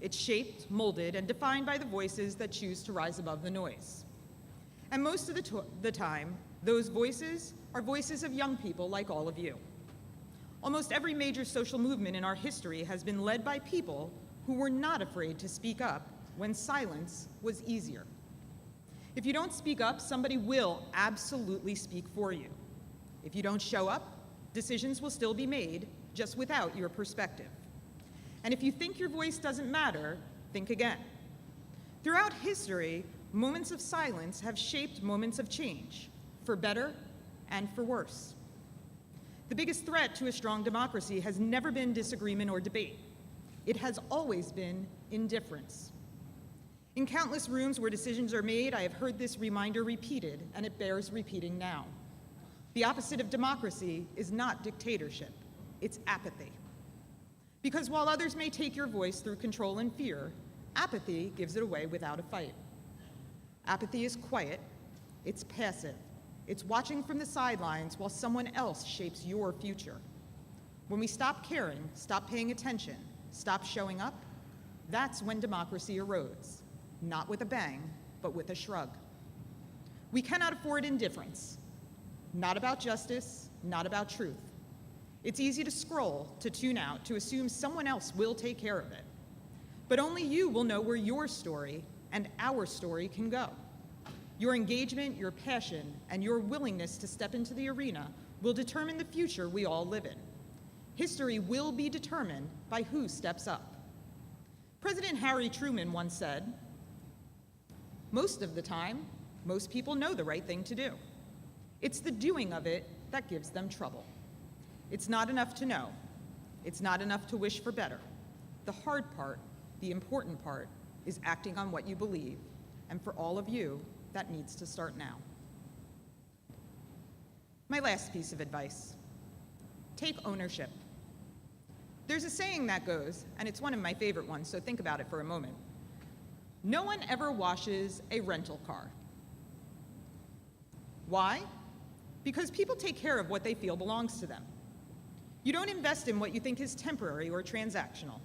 It's shaped, molded, and defined by the voices that choose to rise above the noise. And most of the time, those voices are voices of young people like all of you. Almost every major social movement in our history has been led by people who were not afraid to speak up when silence was easier. If you don't speak up, somebody will absolutely speak for you. If you don't show up, decisions will still be made, just without your perspective. And if you think your voice doesn't matter, think again. Throughout history, moments of silence have shaped moments of change, for better and for worse. The biggest threat to a strong democracy has never been disagreement or debate. It has always been indifference. In countless rooms where decisions are made, I have heard this reminder repeated, and it bears repeating now. The opposite of democracy is not dictatorship, it's apathy. Because while others may take your voice through control and fear, apathy gives it away without a fight. Apathy is quiet, it's passive, it's watching from the sidelines while someone else shapes your future. When we stop caring, stop paying attention, stop showing up, that's when democracy erodes, not with a bang, but with a shrug. We cannot afford indifference, not about justice, not about truth. It's easy to scroll, to tune out, to assume someone else will take care of it. But only you will know where your story and our story can go. Your engagement, your passion, and your willingness to step into the arena will determine the future we all live in. History will be determined by who steps up. President Harry Truman once said, "Most of the time, most people know the right thing to do. It's the doing of it that gives them trouble. It's not enough to know. It's not enough to wish for better. The hard part, the important part, is acting on what you believe, and for all of you, that needs to start now." My last piece of advice: take ownership. There's a saying that goes, and it's one of my favorite ones, so think about it for a moment. No one ever washes a rental car. Why? Because people take care of what they feel belongs to them. You don't invest in what you think is temporary or transactional,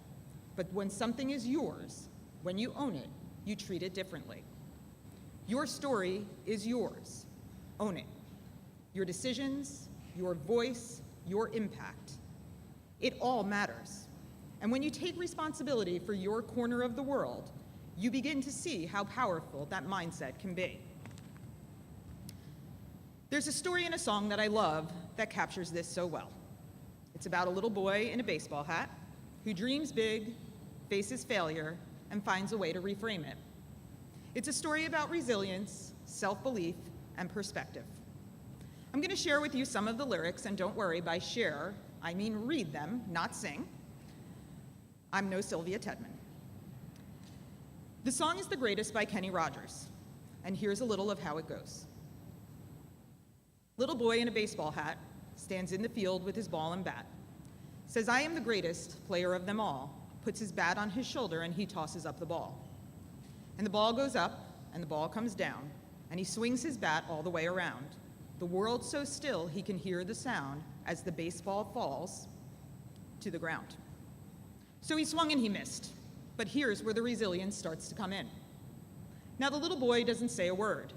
but when something is yours, when you own it, you treat it differently. Your story is yours. Own it. Your decisions, your voice, your impact. It all matters. And when you take responsibility for your corner of the world, you begin to see how powerful that mindset can be. There's a story in a song that I love that captures this so well. It's about a little boy in a baseball hat who dreams big, faces failure, and finds a way to reframe it. It's a story about resilience, self-belief, and perspective. I'm going to share with you some of the lyrics, and don't worry, by share, I mean read them, not sing. I'm no Sylvia Tedman. The song is The Greatest by Kenny Rogers, and here's a little of how it goes. Little boy in a baseball hat stands in the field with his ball and bat, says, "I am the greatest player of them all," puts his bat on his shoulder and he tosses up the ball. And the ball goes up and the ball comes down, and he swings his bat all the way around. The world so still he can hear the sound as the baseball falls to the ground. So he swung and he missed, but here's where the resilience starts to come in. Now the little boy doesn't say a word,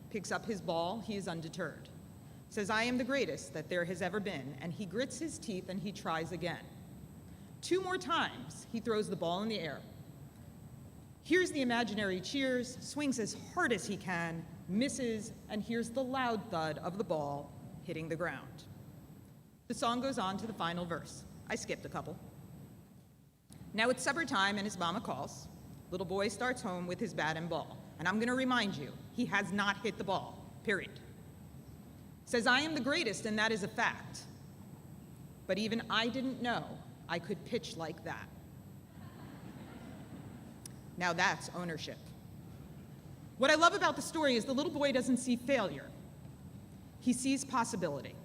picks up his ball, he is undeterred, says, "I am the greatest that there has ever been," and he grits his teeth and he tries again. 2 more times, he throws the ball in the air. Hears the imaginary cheers, swings as hard as he can, misses, and hears the loud thud of the ball hitting the ground. The song goes on to the final verse. I skipped a couple. Now it's supper time and his mama calls. Little boy starts home with his bat and ball. And I'm gonna remind you, he has not hit the ball, period. Says, "I am the greatest, and that is a fact. But even I didn't know I could pitch like that." Now that's ownership. What I love about the story is the little boy doesn't see failure. He sees possibility.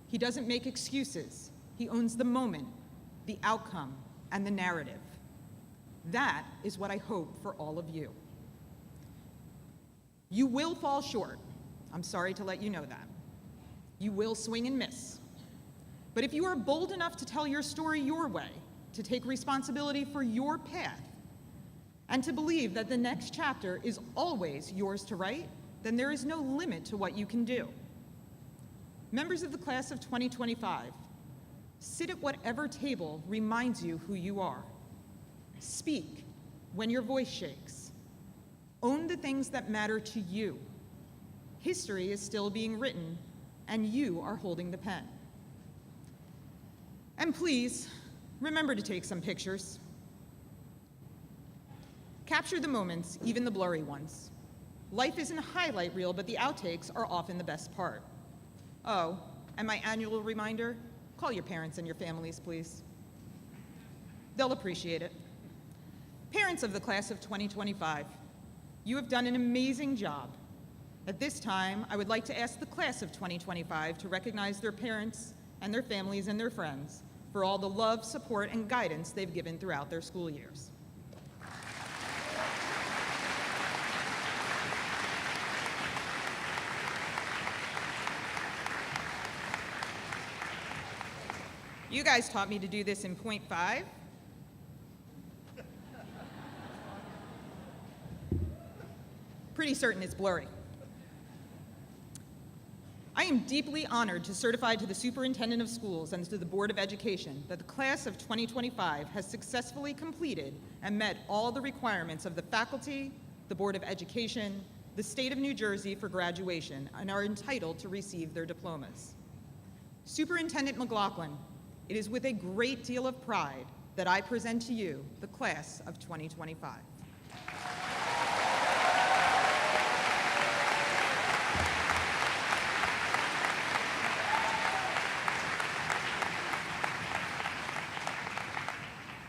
He doesn't make excuses. He owns the moment, the outcome, and the narrative. That is what I hope for all of you. You will fall short. I'm sorry to let you know that. You will swing and miss. But if you are bold enough to tell your story your way, to take responsibility for your path, and to believe that the next chapter is always yours to write, then there is no limit to what you can do. Members of the class of 2025, sit at whatever table reminds you who you are. Speak when your voice shakes. Own the things that matter to you. History is still being written, and you are holding the pen. And please, remember to take some pictures. Capture the moments, even the blurry ones. Life isn't a highlight reel, but the outtakes are often the best part. Oh, and my annual reminder, call your parents and your families, please. They'll appreciate it. Parents of the class of 2025, you have done an amazing job. At this time, I would like to ask the class of 2025 to recognize their parents and their families and their friends for all the love, support, and guidance they've given throughout their school years. You guys taught me to do this in 0.5. Pretty certain it's blurry. I am deeply honored to certify to the Superintendent of Schools and to the Board of Education that the class of 2025 has successfully completed and met all the requirements of the faculty, the Board of Education, the state of New Jersey for graduation, and are entitled to receive their diplomas. Superintendent McLaughlin, It is with a great deal of pride that I present to you the class of 2025.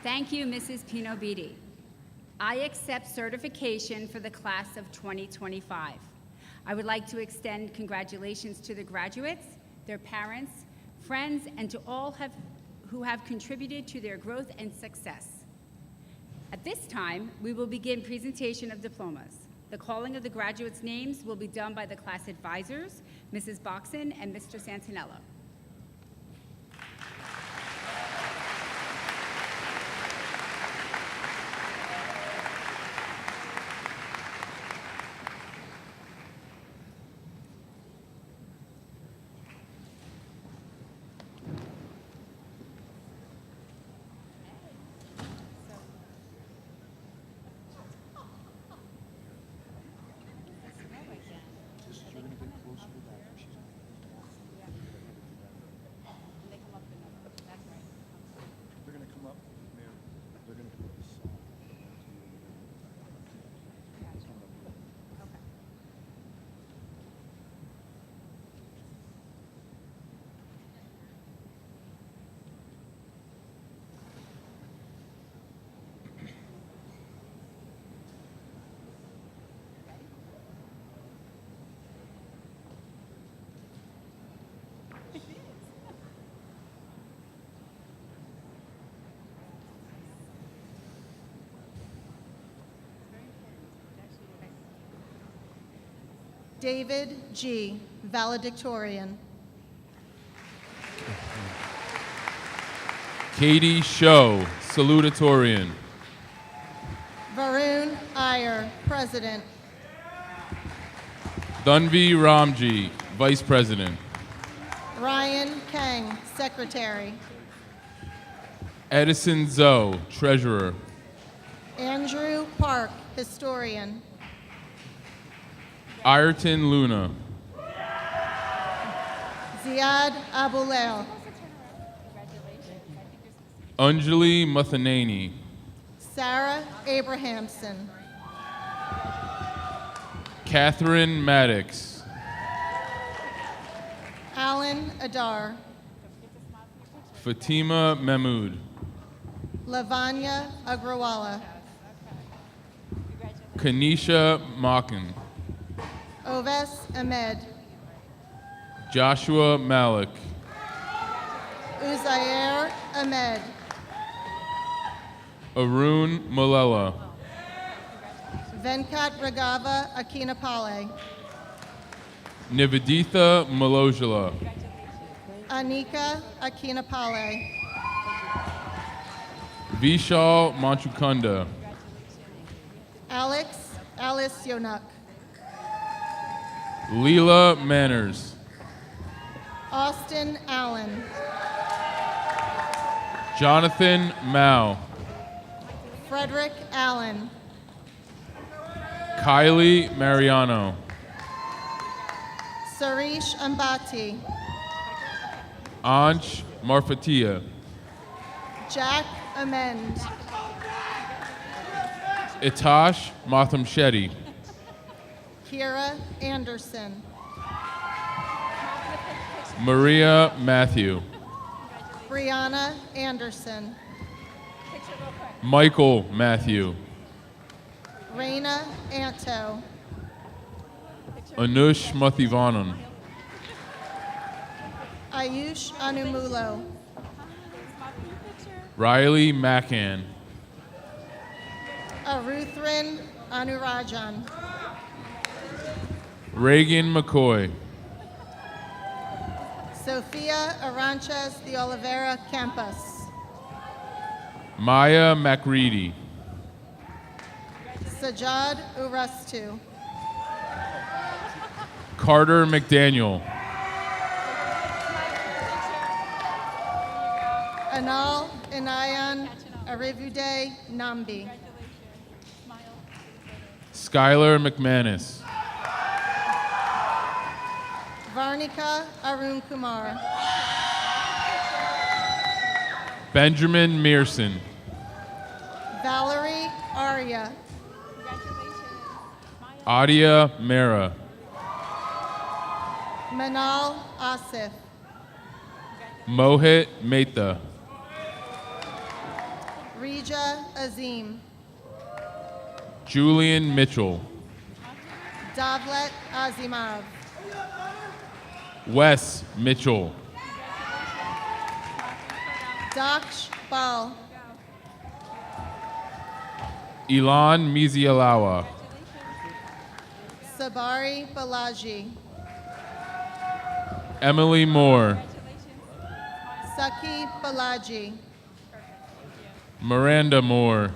Thank you, Mrs. Pinobiti. I accept certification for the class of 2025. I would like to extend congratulations to the graduates, their parents, friends, and to all who have contributed to their growth and success. At this time, we will begin presentation of diplomas. The calling of the graduates' names will be done by the class advisors, Mrs. Boxon and Mr. Santinello. They're going to come up, Mayor. They're going to put this song. David G., Valedictorian. Katie Show, Salutatorian. Varun Iyer, President. Dhanvi Ramji, Vice President. Ryan Kang, Secretary. Edison Zoe, Treasurer. Andrew Park, Historian. Ayrton Luna. Ziad Abulail. Anjali Mathanani. Sarah Abrahamson. Catherine Maddox. Alan Adar. Fatima Mahmood. Lavanya Agrawala. Kanisha Makin. Oves Ahmed. Joshua Malik. Uzair Ahmed. Arun Malella. Venkat Ragava Akinapale. Niveditha Malojala. Anika Akinapale. Vishal Manchukunda. Alice Yonak. Leela Manners. Austin Allen. Jonathan Mao. Frederick Allen. Kylie Mariano. Sarish Ambati. Ansh Marfatia. Jack Amend. Itash Matham Shetty. Kira Anderson. Maria Matthew. Brianna Anderson. Michael Matthew. Raina Anto. Anush Mathivanan. Ayush Anumulo. Riley Macan. Aruthrin Anurajan. Reagan McCoy. Sophia Aranches de Oliveira Campos. Maya Macready. Sajad Urastu. Carter McDaniel. Anal Inayan Arivude Nambi. Skylar McManus. Varnika Arun Kumar. Benjamin Mearson. Valerie Arya. Adia Mera. Manal Asif. Mohit Mehta. Rija Azim. Julian Mitchell. Davlet Azimov. Wes Mitchell. Daksh Bal. Ilan Mizialawa. Sabari Balaji. Emily Moore. Saki Balaji. Miranda Moore.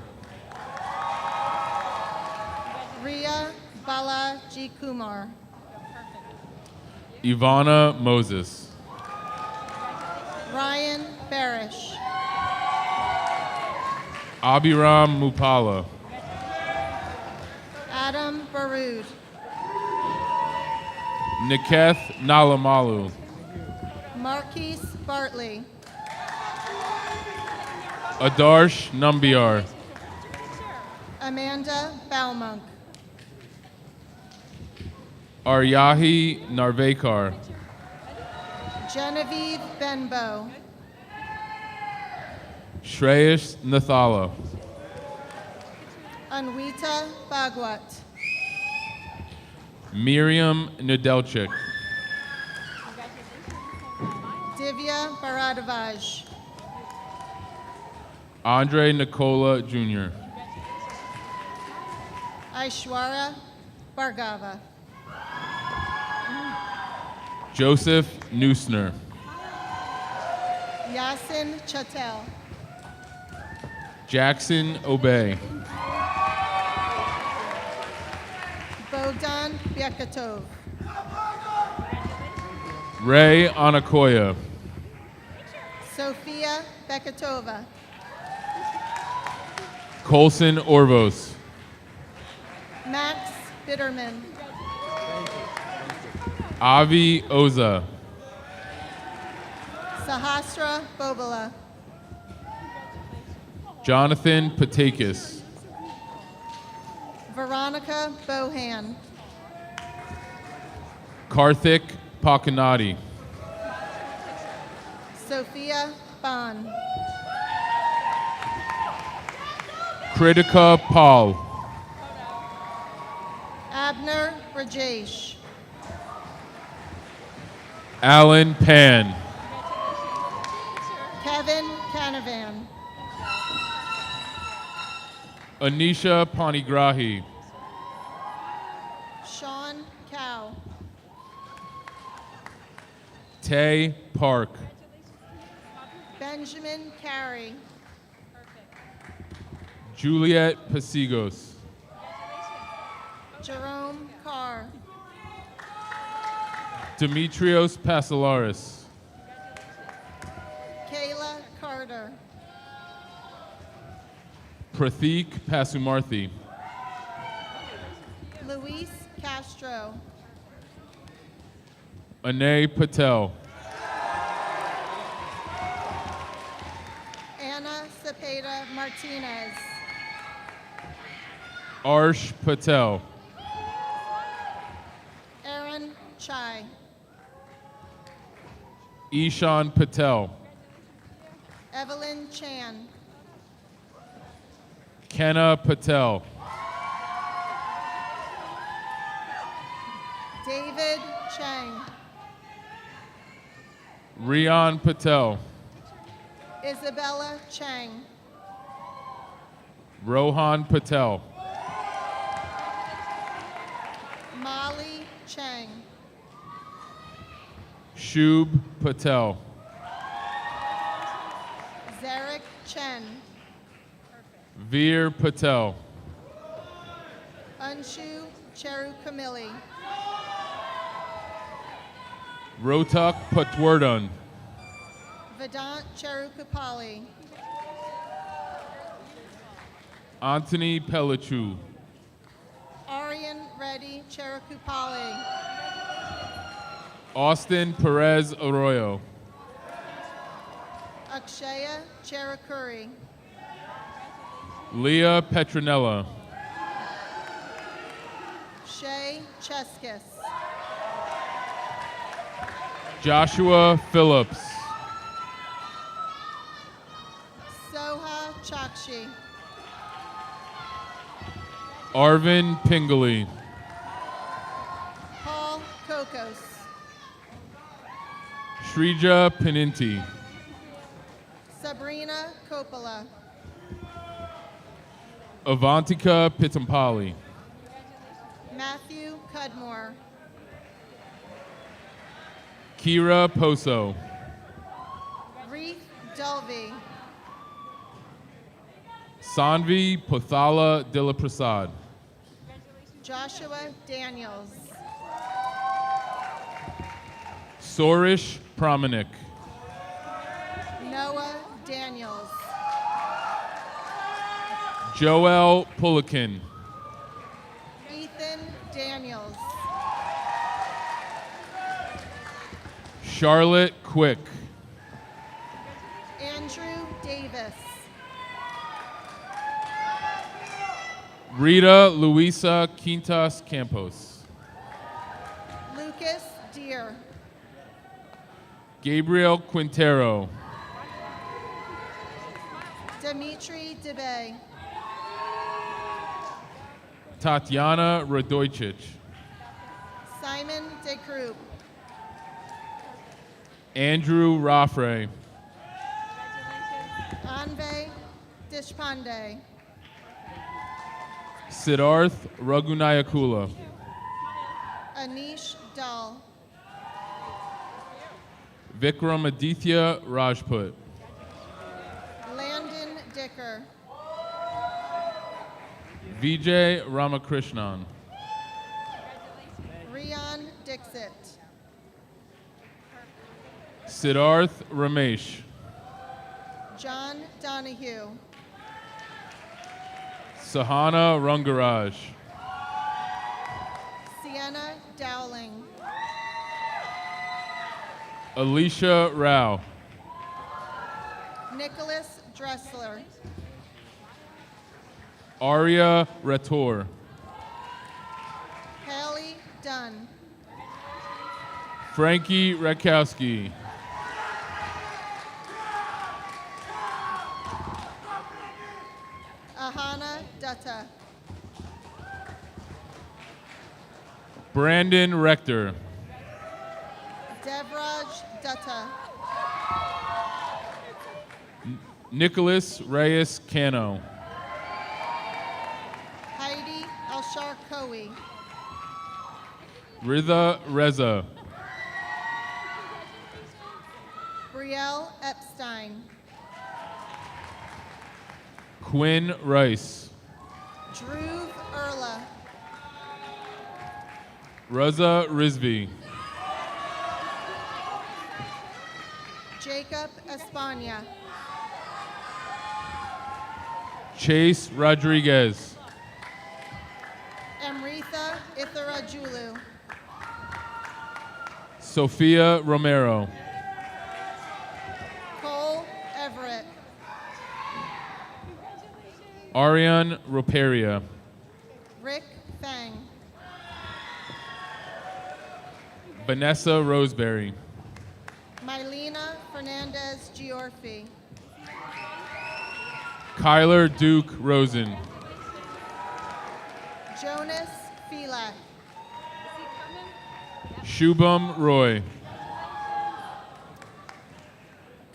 Ria Balaji Kumar. Ivana Moses. Ryan Barish. Abiram Mupala. Adam Baroud. Niketh Nalamalu. Marquise Bartley. Adarsh Nambiar. Amanda Baumunk. Aryahi Narvekar. Genevieve Benbow. Shreyash Nathala. Anwita Bhagwat. Miriam Nedelchik. Divya Bharadavaj. Andre Nicola Jr. Aishwara Bhargava. Joseph Neusner. Yasin Chatel. Jackson Obey. Bogdan Bekatov. Ray Anakoya. Sophia Bekatova. Colson Orvos. Max Bitterman. Avi Oza. Sahasra Bobala. Jonathan Patakis. Veronica Bohan. Karthik Pakanati. Sophia Bond. Kritika Paul. Abner Rajesh. Alan Pan. Kevin Canavan. Anisha Panigrahi. Sean Cow. Tay Park. Benjamin Carey. Juliet Pasigos. Jerome Carr. Demetrios Pasilaris. Kayla Carter. Prathik Pasumarthi. Luis Castro. Anay Patel. Anna Cepeda Martinez. Arsh Patel. Aaron Chai. Ishan Patel. Evelyn Chan. Kenna Patel. David Chang. Rian Patel. Isabella Chang. Rohan Patel. Molly Chang. Shub Patel. Zarek Chen. Veer Patel. Anshu Cheru Kamili. Rotak Patwardhan. Vedant Cheru Kapali. Anthony Pelichu. Aryan Reddy Cheru Kupali. Austin Perez Arroyo. Akshaya Cherakuri. Leah Petronella. Shay Cheskis. Joshua Phillips. Soha Chakshi. Arvin Pingley. Paul Kokos. Shrija Paninti. Sabrina Coppola. Avantika Pitampali. Matthew Cudmore. Kira Poso. Reef Dulvey. Sanvi Pothala Dillaprasad. Joshua Daniels. Sorish Pramanik. Noah Daniels. Joel Pulikin. Ethan Daniels. Charlotte Quick. Andrew Davis. Rita Luisa Quintas Campos. Lucas Deer. Gabriel Quintero. Dimitri DeBay. Tatiana Radojcic. Simon DeKroop. Andrew Raffray. Anve Deshpande. Siddharth Raghunayakula. Anish Dal. Vikramaditya Rajput. Landon Dicker. Vijay Ramakrishnan. Rian Dixit. Siddharth Ramesh. John Donahue. Sahana Rangaraj. Sienna Dowling. Alicia Rao. Nicholas Dressler. Arya Rator. Haley Dunn. Frankie Rakowski. Ahana Dutta. Brandon Rector. Devraj Dutta. Nicholas Reyes Cano. Heidi Elsharkowi. Ritha Reza. Brielle Epstein. Quinn Rice. Drew Erla. Raza Rizvi. Jacob Espana. Chase Rodriguez. Amritha Itharajulu. Sophia Romero. Cole Everett. Ariane Roperia. Rick Fang. Vanessa Roseberry. Mylena Fernandez Giorfi. Kyler Duke Rosen. Jonas Filak. Shubham Roy.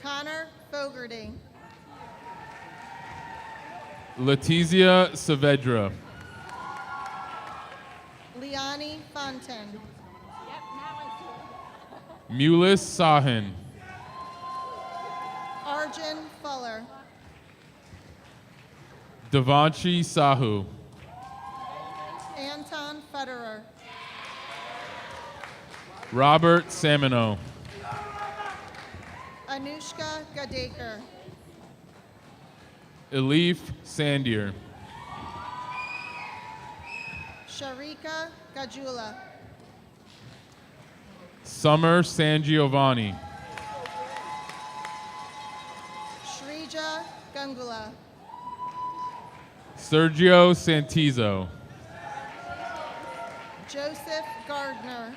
Connor Fogarty. Letizia Saavedra. Liani Fontaine. Mulis Sahin. Arjun Fuller. Devanshi Sahu. Anton Federer. Robert Samino. Anushka Gadekar. Elif Sandier. Sharika Gajula. Summer San Giovanni. Jungula. Sergio Santizo. Joseph Gardner.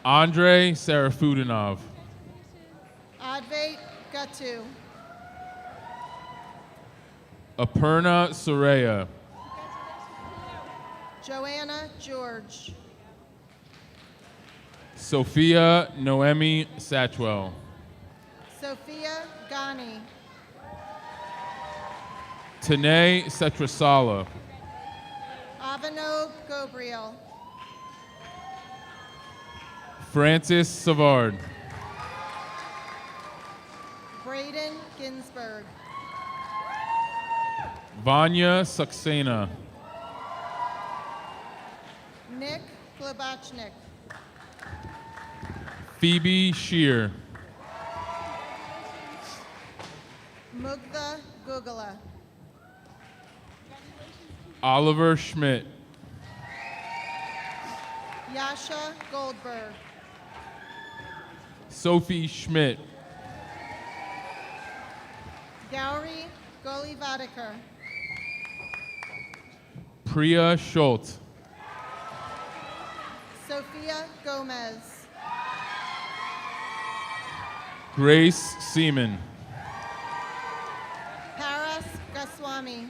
Andre Sarafudinov. Advait Gatu. Aparna Soraya. Joanna George. Sophia Noemi Satchwell. Sophia Ghani. Tanae Setrasala. Avanob Gobriel. Francis Savard. Braden Ginsberg. Vanya Saxena. Nick Globachnik. Phoebe Shear. Mugdha Gugala. Oliver Schmidt. Yasha Goldberg. Sophie Schmidt. Gowri Golivadikar. Priya Schultz. Sophia Gomez. Grace Seaman. Paras Goswami.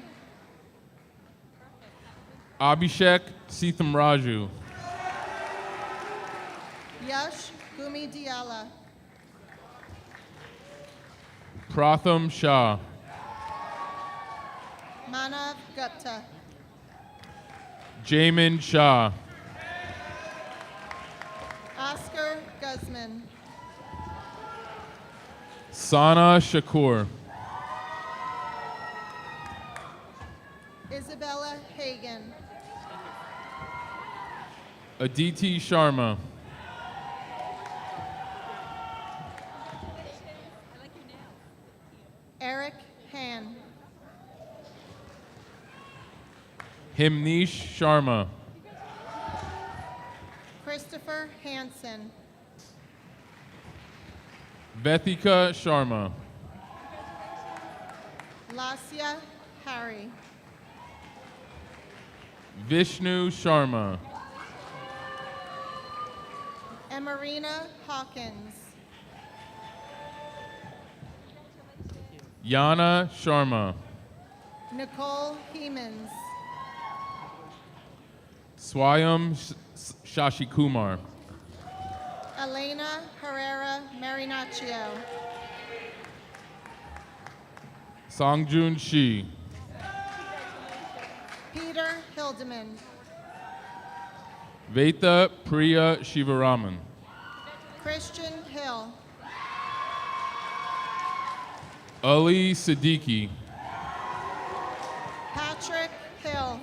Abhishek Sithamraju. Yash Gumidiala. Pratham Shah. Manav Gupta. Jamin Shah. Oscar Guzman. Sana Shakur. Isabella Hagan. Aditi Sharma. Eric Han. Himnish Sharma. Christopher Hansen. Vethika Sharma. Lasya Harry. Vishnu Sharma. Emarina Hawkins. Yana Sharma. Nicole Hemans. Swayam Shashikumar. Elena Herrera Marinaccio. Songjun Shi. Peter Hildeman. Veta Priya Shivaraman. Christian Hill. Ali Siddiqui. Patrick Hill.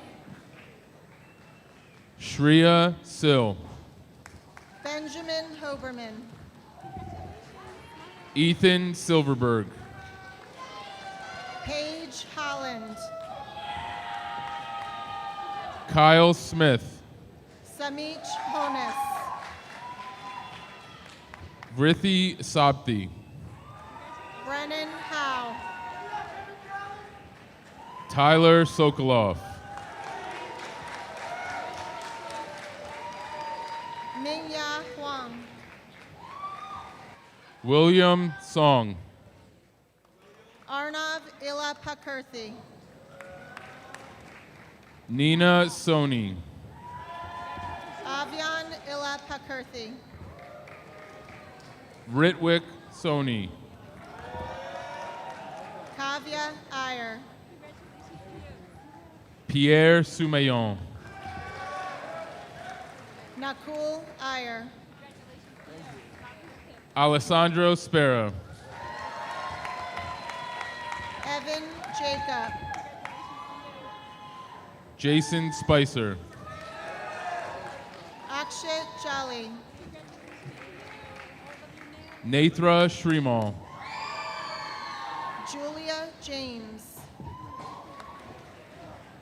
Shreya Sil. Benjamin Hoberman. Ethan Silverberg. Paige Holland. Kyle Smith. Samich Honas. Vrithi Sabti. Brennan Howe. Tyler Sokolov. Mingya Huang. William Song. Arnav Ilapakurthi. Nina Soni. Avian Ilapakurthi. Ritwik Soni. Kavya Iyer. Pierre Soumaillon. Nakul Iyer. Alessandro Spera. Evan Jacob. Jason Spicer. Akshat Jolly. Nathra Shrimal. Julia James.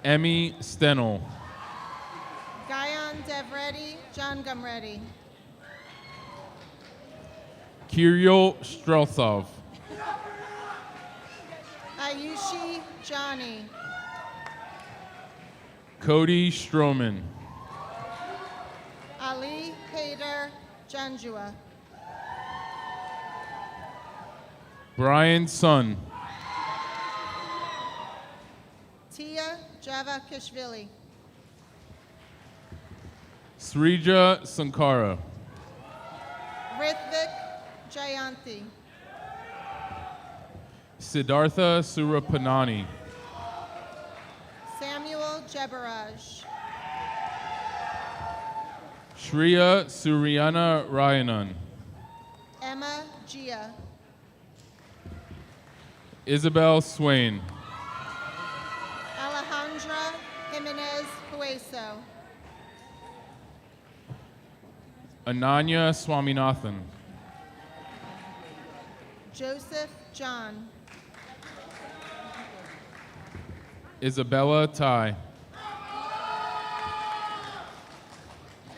Emmy Stennel. Gayan Devreddy Jangam Reddy. Kirill Streltsov. Johnny. Cody Stroman. Ali Hader Janjua. Brian Sun. Tia Javakishvili. Srija Sankara. Rithvik Jayanti. Siddhartha Surapanani. Samuel Jebaraj. Shriya Suryana Rayanan. Emma Gia. Isabel Swain. Alejandra Jimenez Hueso. Ananya Swaminathan. Joseph John. Isabella Tai.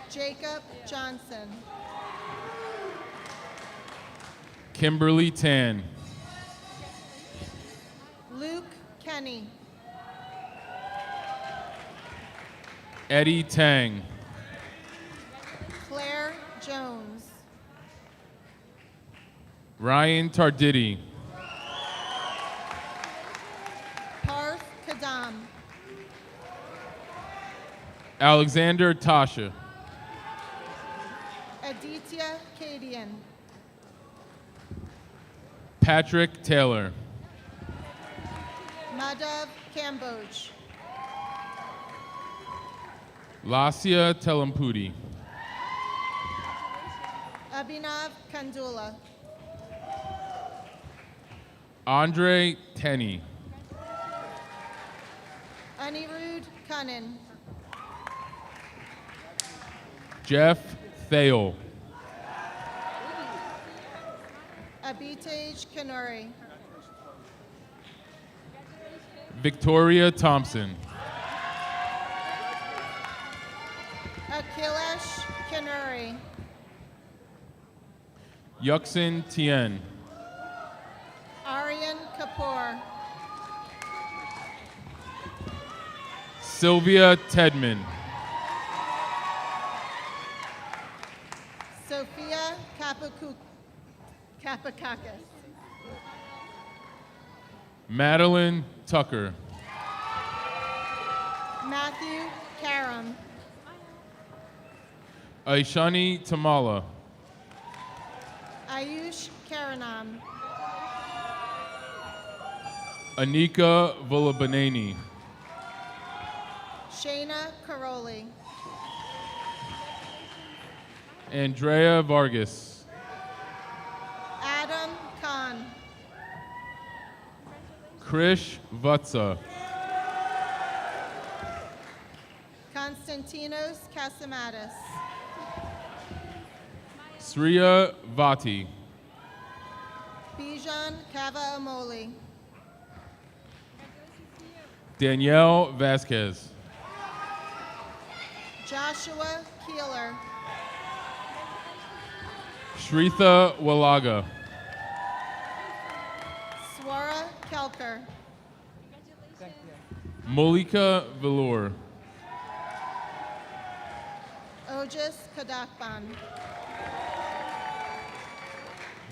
Jacob Johnson. Kimberly Tan. Luke Kenny. Eddie Tang. Claire Jones. Ryan Tarditi. Parth Kadam. Alexander Tasha. Aditya Kadian. Patrick Taylor. Madhav Kamboj. Lasya Telampudi. Abhinav Kandula. Andre Tenney. Anirudh Kannan. Jeff Thale. Abhitej Kanuri. Victoria Thompson. Akhilesh Kanuri. Yuxin Tien. Aryan Kapoor. Sylvia Tedman. Sophia Kapakakis. Madeline Tucker. Matthew Karam. Aishani Tamala. Ayush Karanam. Anika Volabaneni. Shayna Karoli. Andrea Vargas. Adam Khan. Krish Vatsa. Konstantinos Kasamatis. Sriya Vati. Bijan Kava Amoli. Danielle Vasquez. Joshua Keeler. Shritha Walaga. Swara Kelker. Molika Velour. Ojas Kadakban.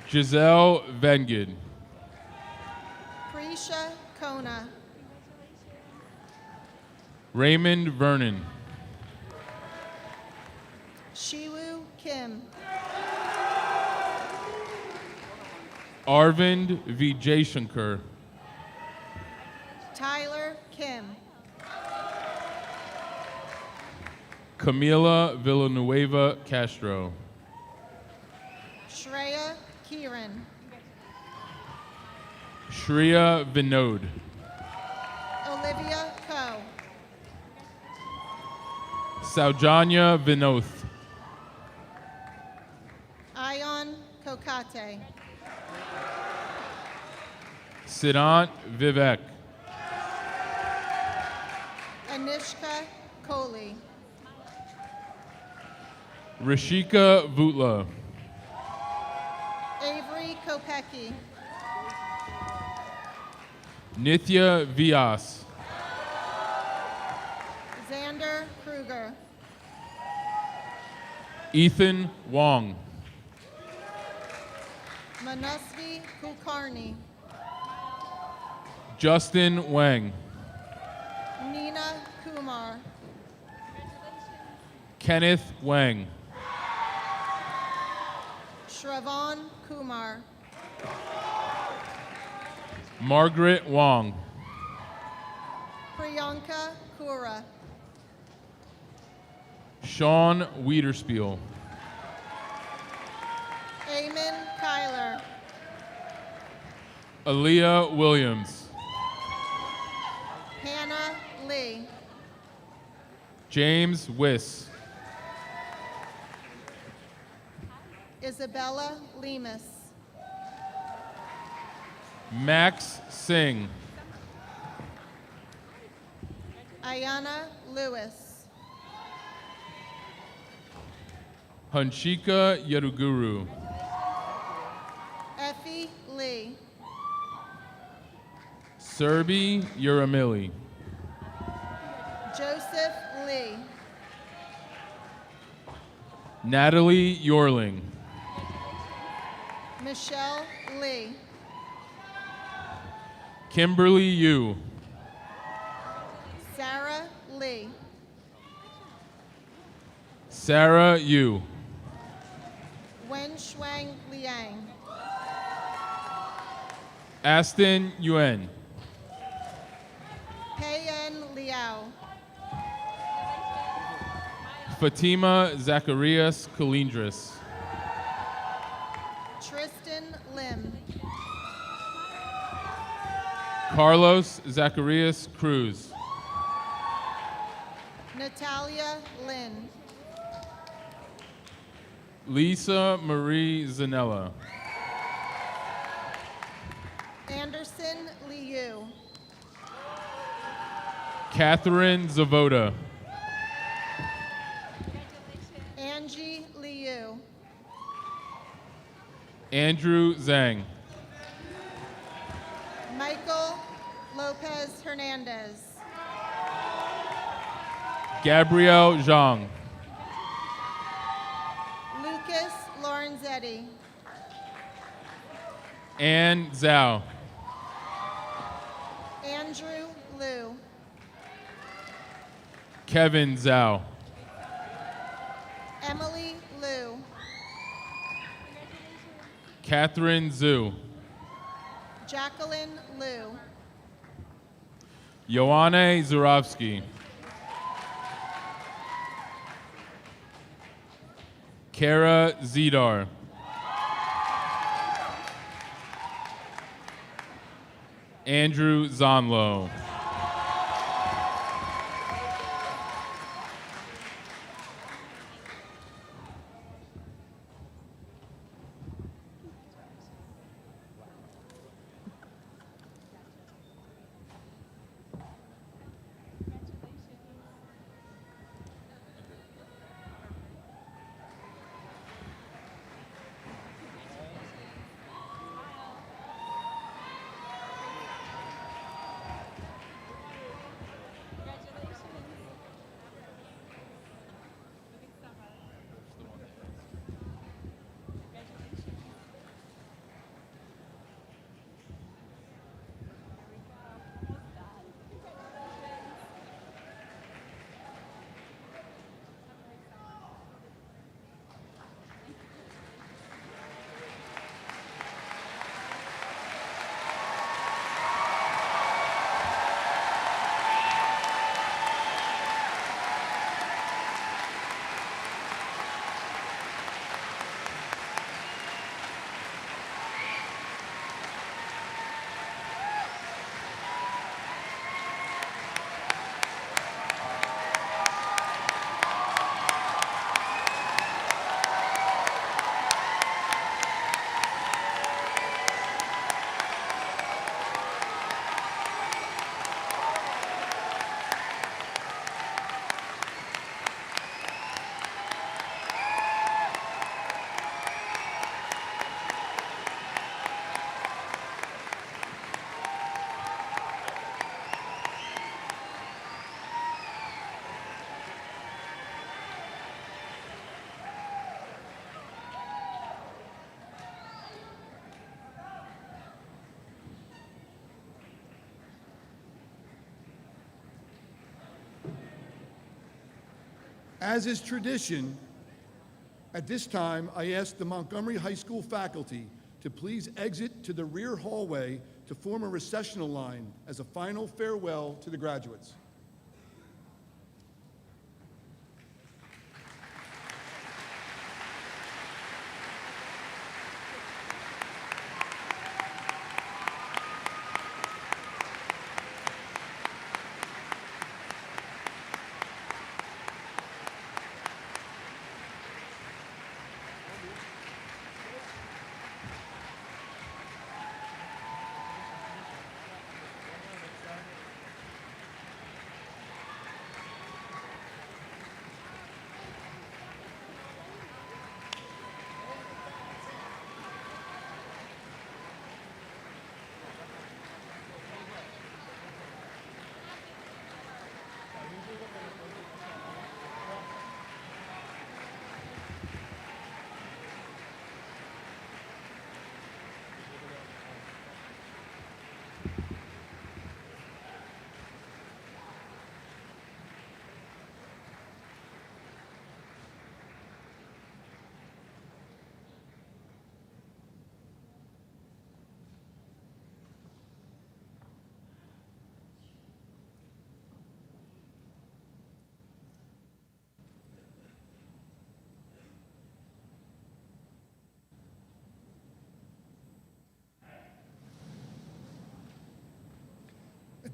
Giselle Vengid. Prisha Kona. Raymond Vernon. Shiwu Kim. Arvind Vijayashankar. Tyler Kim. Camila Villanueva Castro. Shreya Kiran. Shreya Vinod. Olivia Ko. Saujanya Vinoth. Ion Kokate. Siddhant Vivek. Anishka Kohli. Rishika Vutla. Avery Kopecki. Nithya Vyas. Xander Kruger. Ethan Wong. Manusvi Kulkarni. Justin Wang. Nina Kumar. Kenneth Wang. Shravan Kumar. Margaret Wong. Priyanka Kura. Sean Wiederspiel. Eamon Kyler. Aaliyah Williams. Hannah Lee. James Wiss. Isabella Lemus. Max Singh. Ayana Lewis. Hanshika Yaduguru. Effie Lee. Serbi Uramili. Joseph Lee. Natalie Yorling. Michelle Lee. Kimberly Yu. Sarah Lee. Sarah Yu. Wen Shuang Liang. Aston Yuen. Pei-En Liao. Fatima Zacharias Kalindris. Tristan Lim. Carlos Zacharias Cruz. Natalia Lin. Lisa Marie Zanella. Anderson Liu. Catherine Zavoda. Angie Liu. Andrew Zhang. Michael Lopez Hernandez. Gabrielle Zhang. Lucas Lorenzetti. Ann Zhao. Andrew Liu. Kevin Zhao. Emily Liu. Catherine Zhu. Jacqueline Liu. Ioane Zurovsky. Kara Zidar. Andrew Zonlo. As is tradition, at this time, I ask the Montgomery High School faculty to please exit to the rear hallway to form a recessional line as a final farewell to the graduates.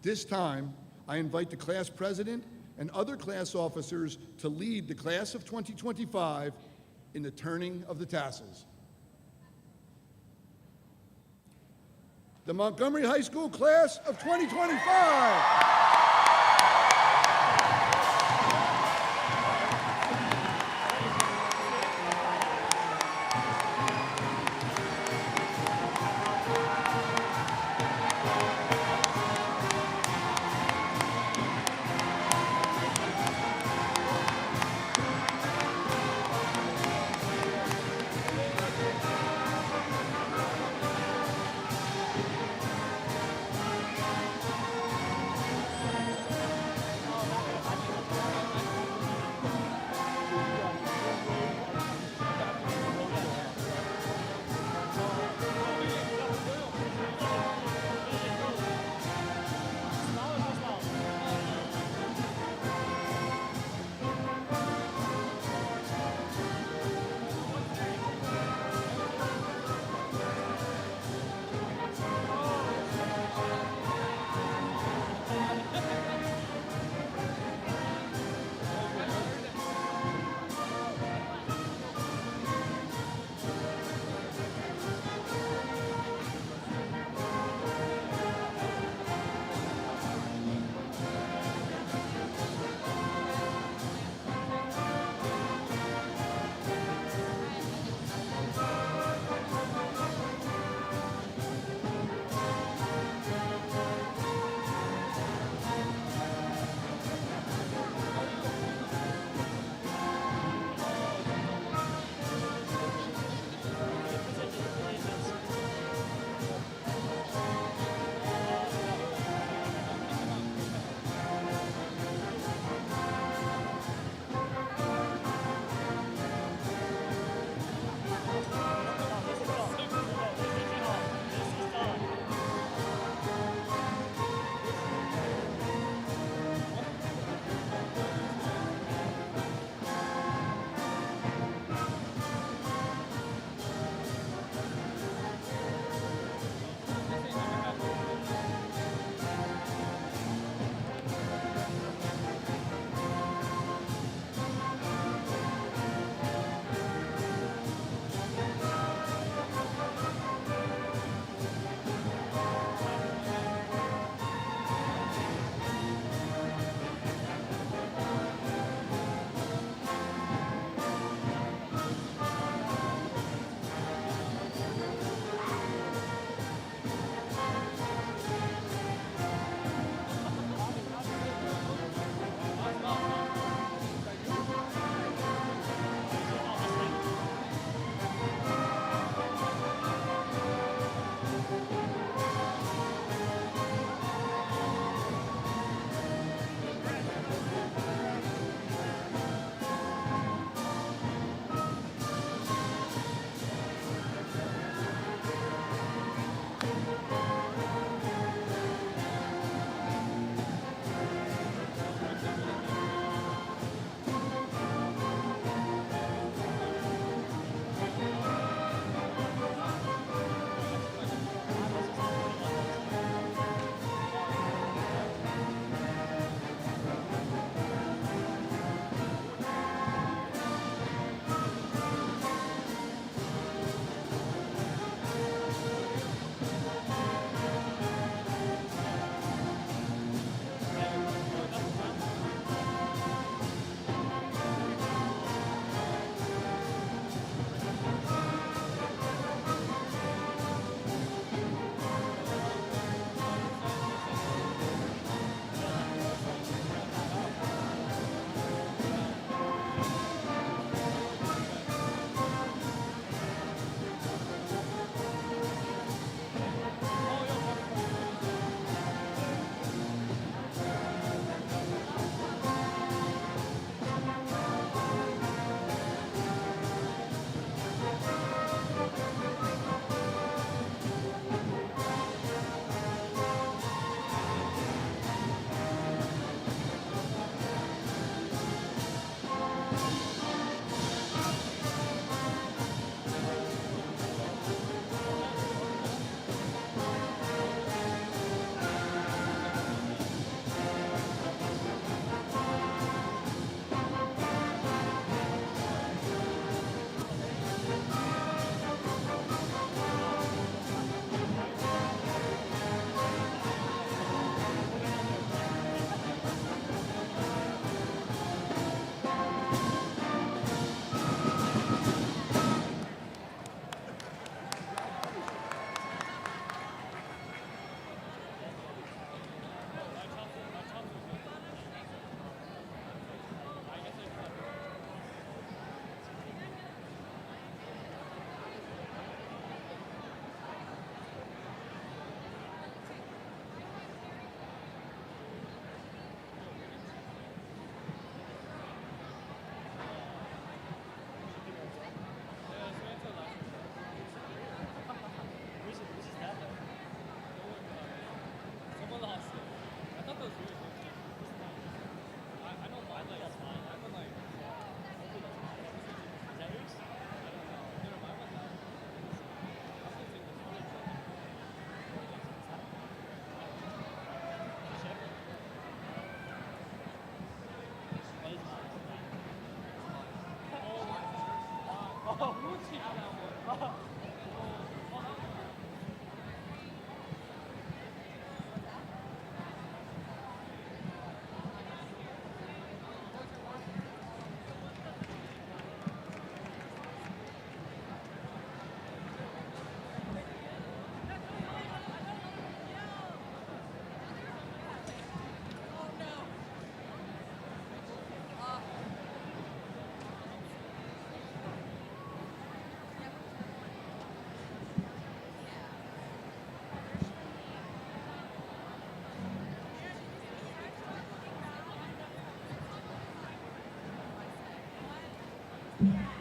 At this time, I invite the class president and other class officers to lead the class of 2025 in the turning of the tassels. The Montgomery High School class of 2025. Thank you.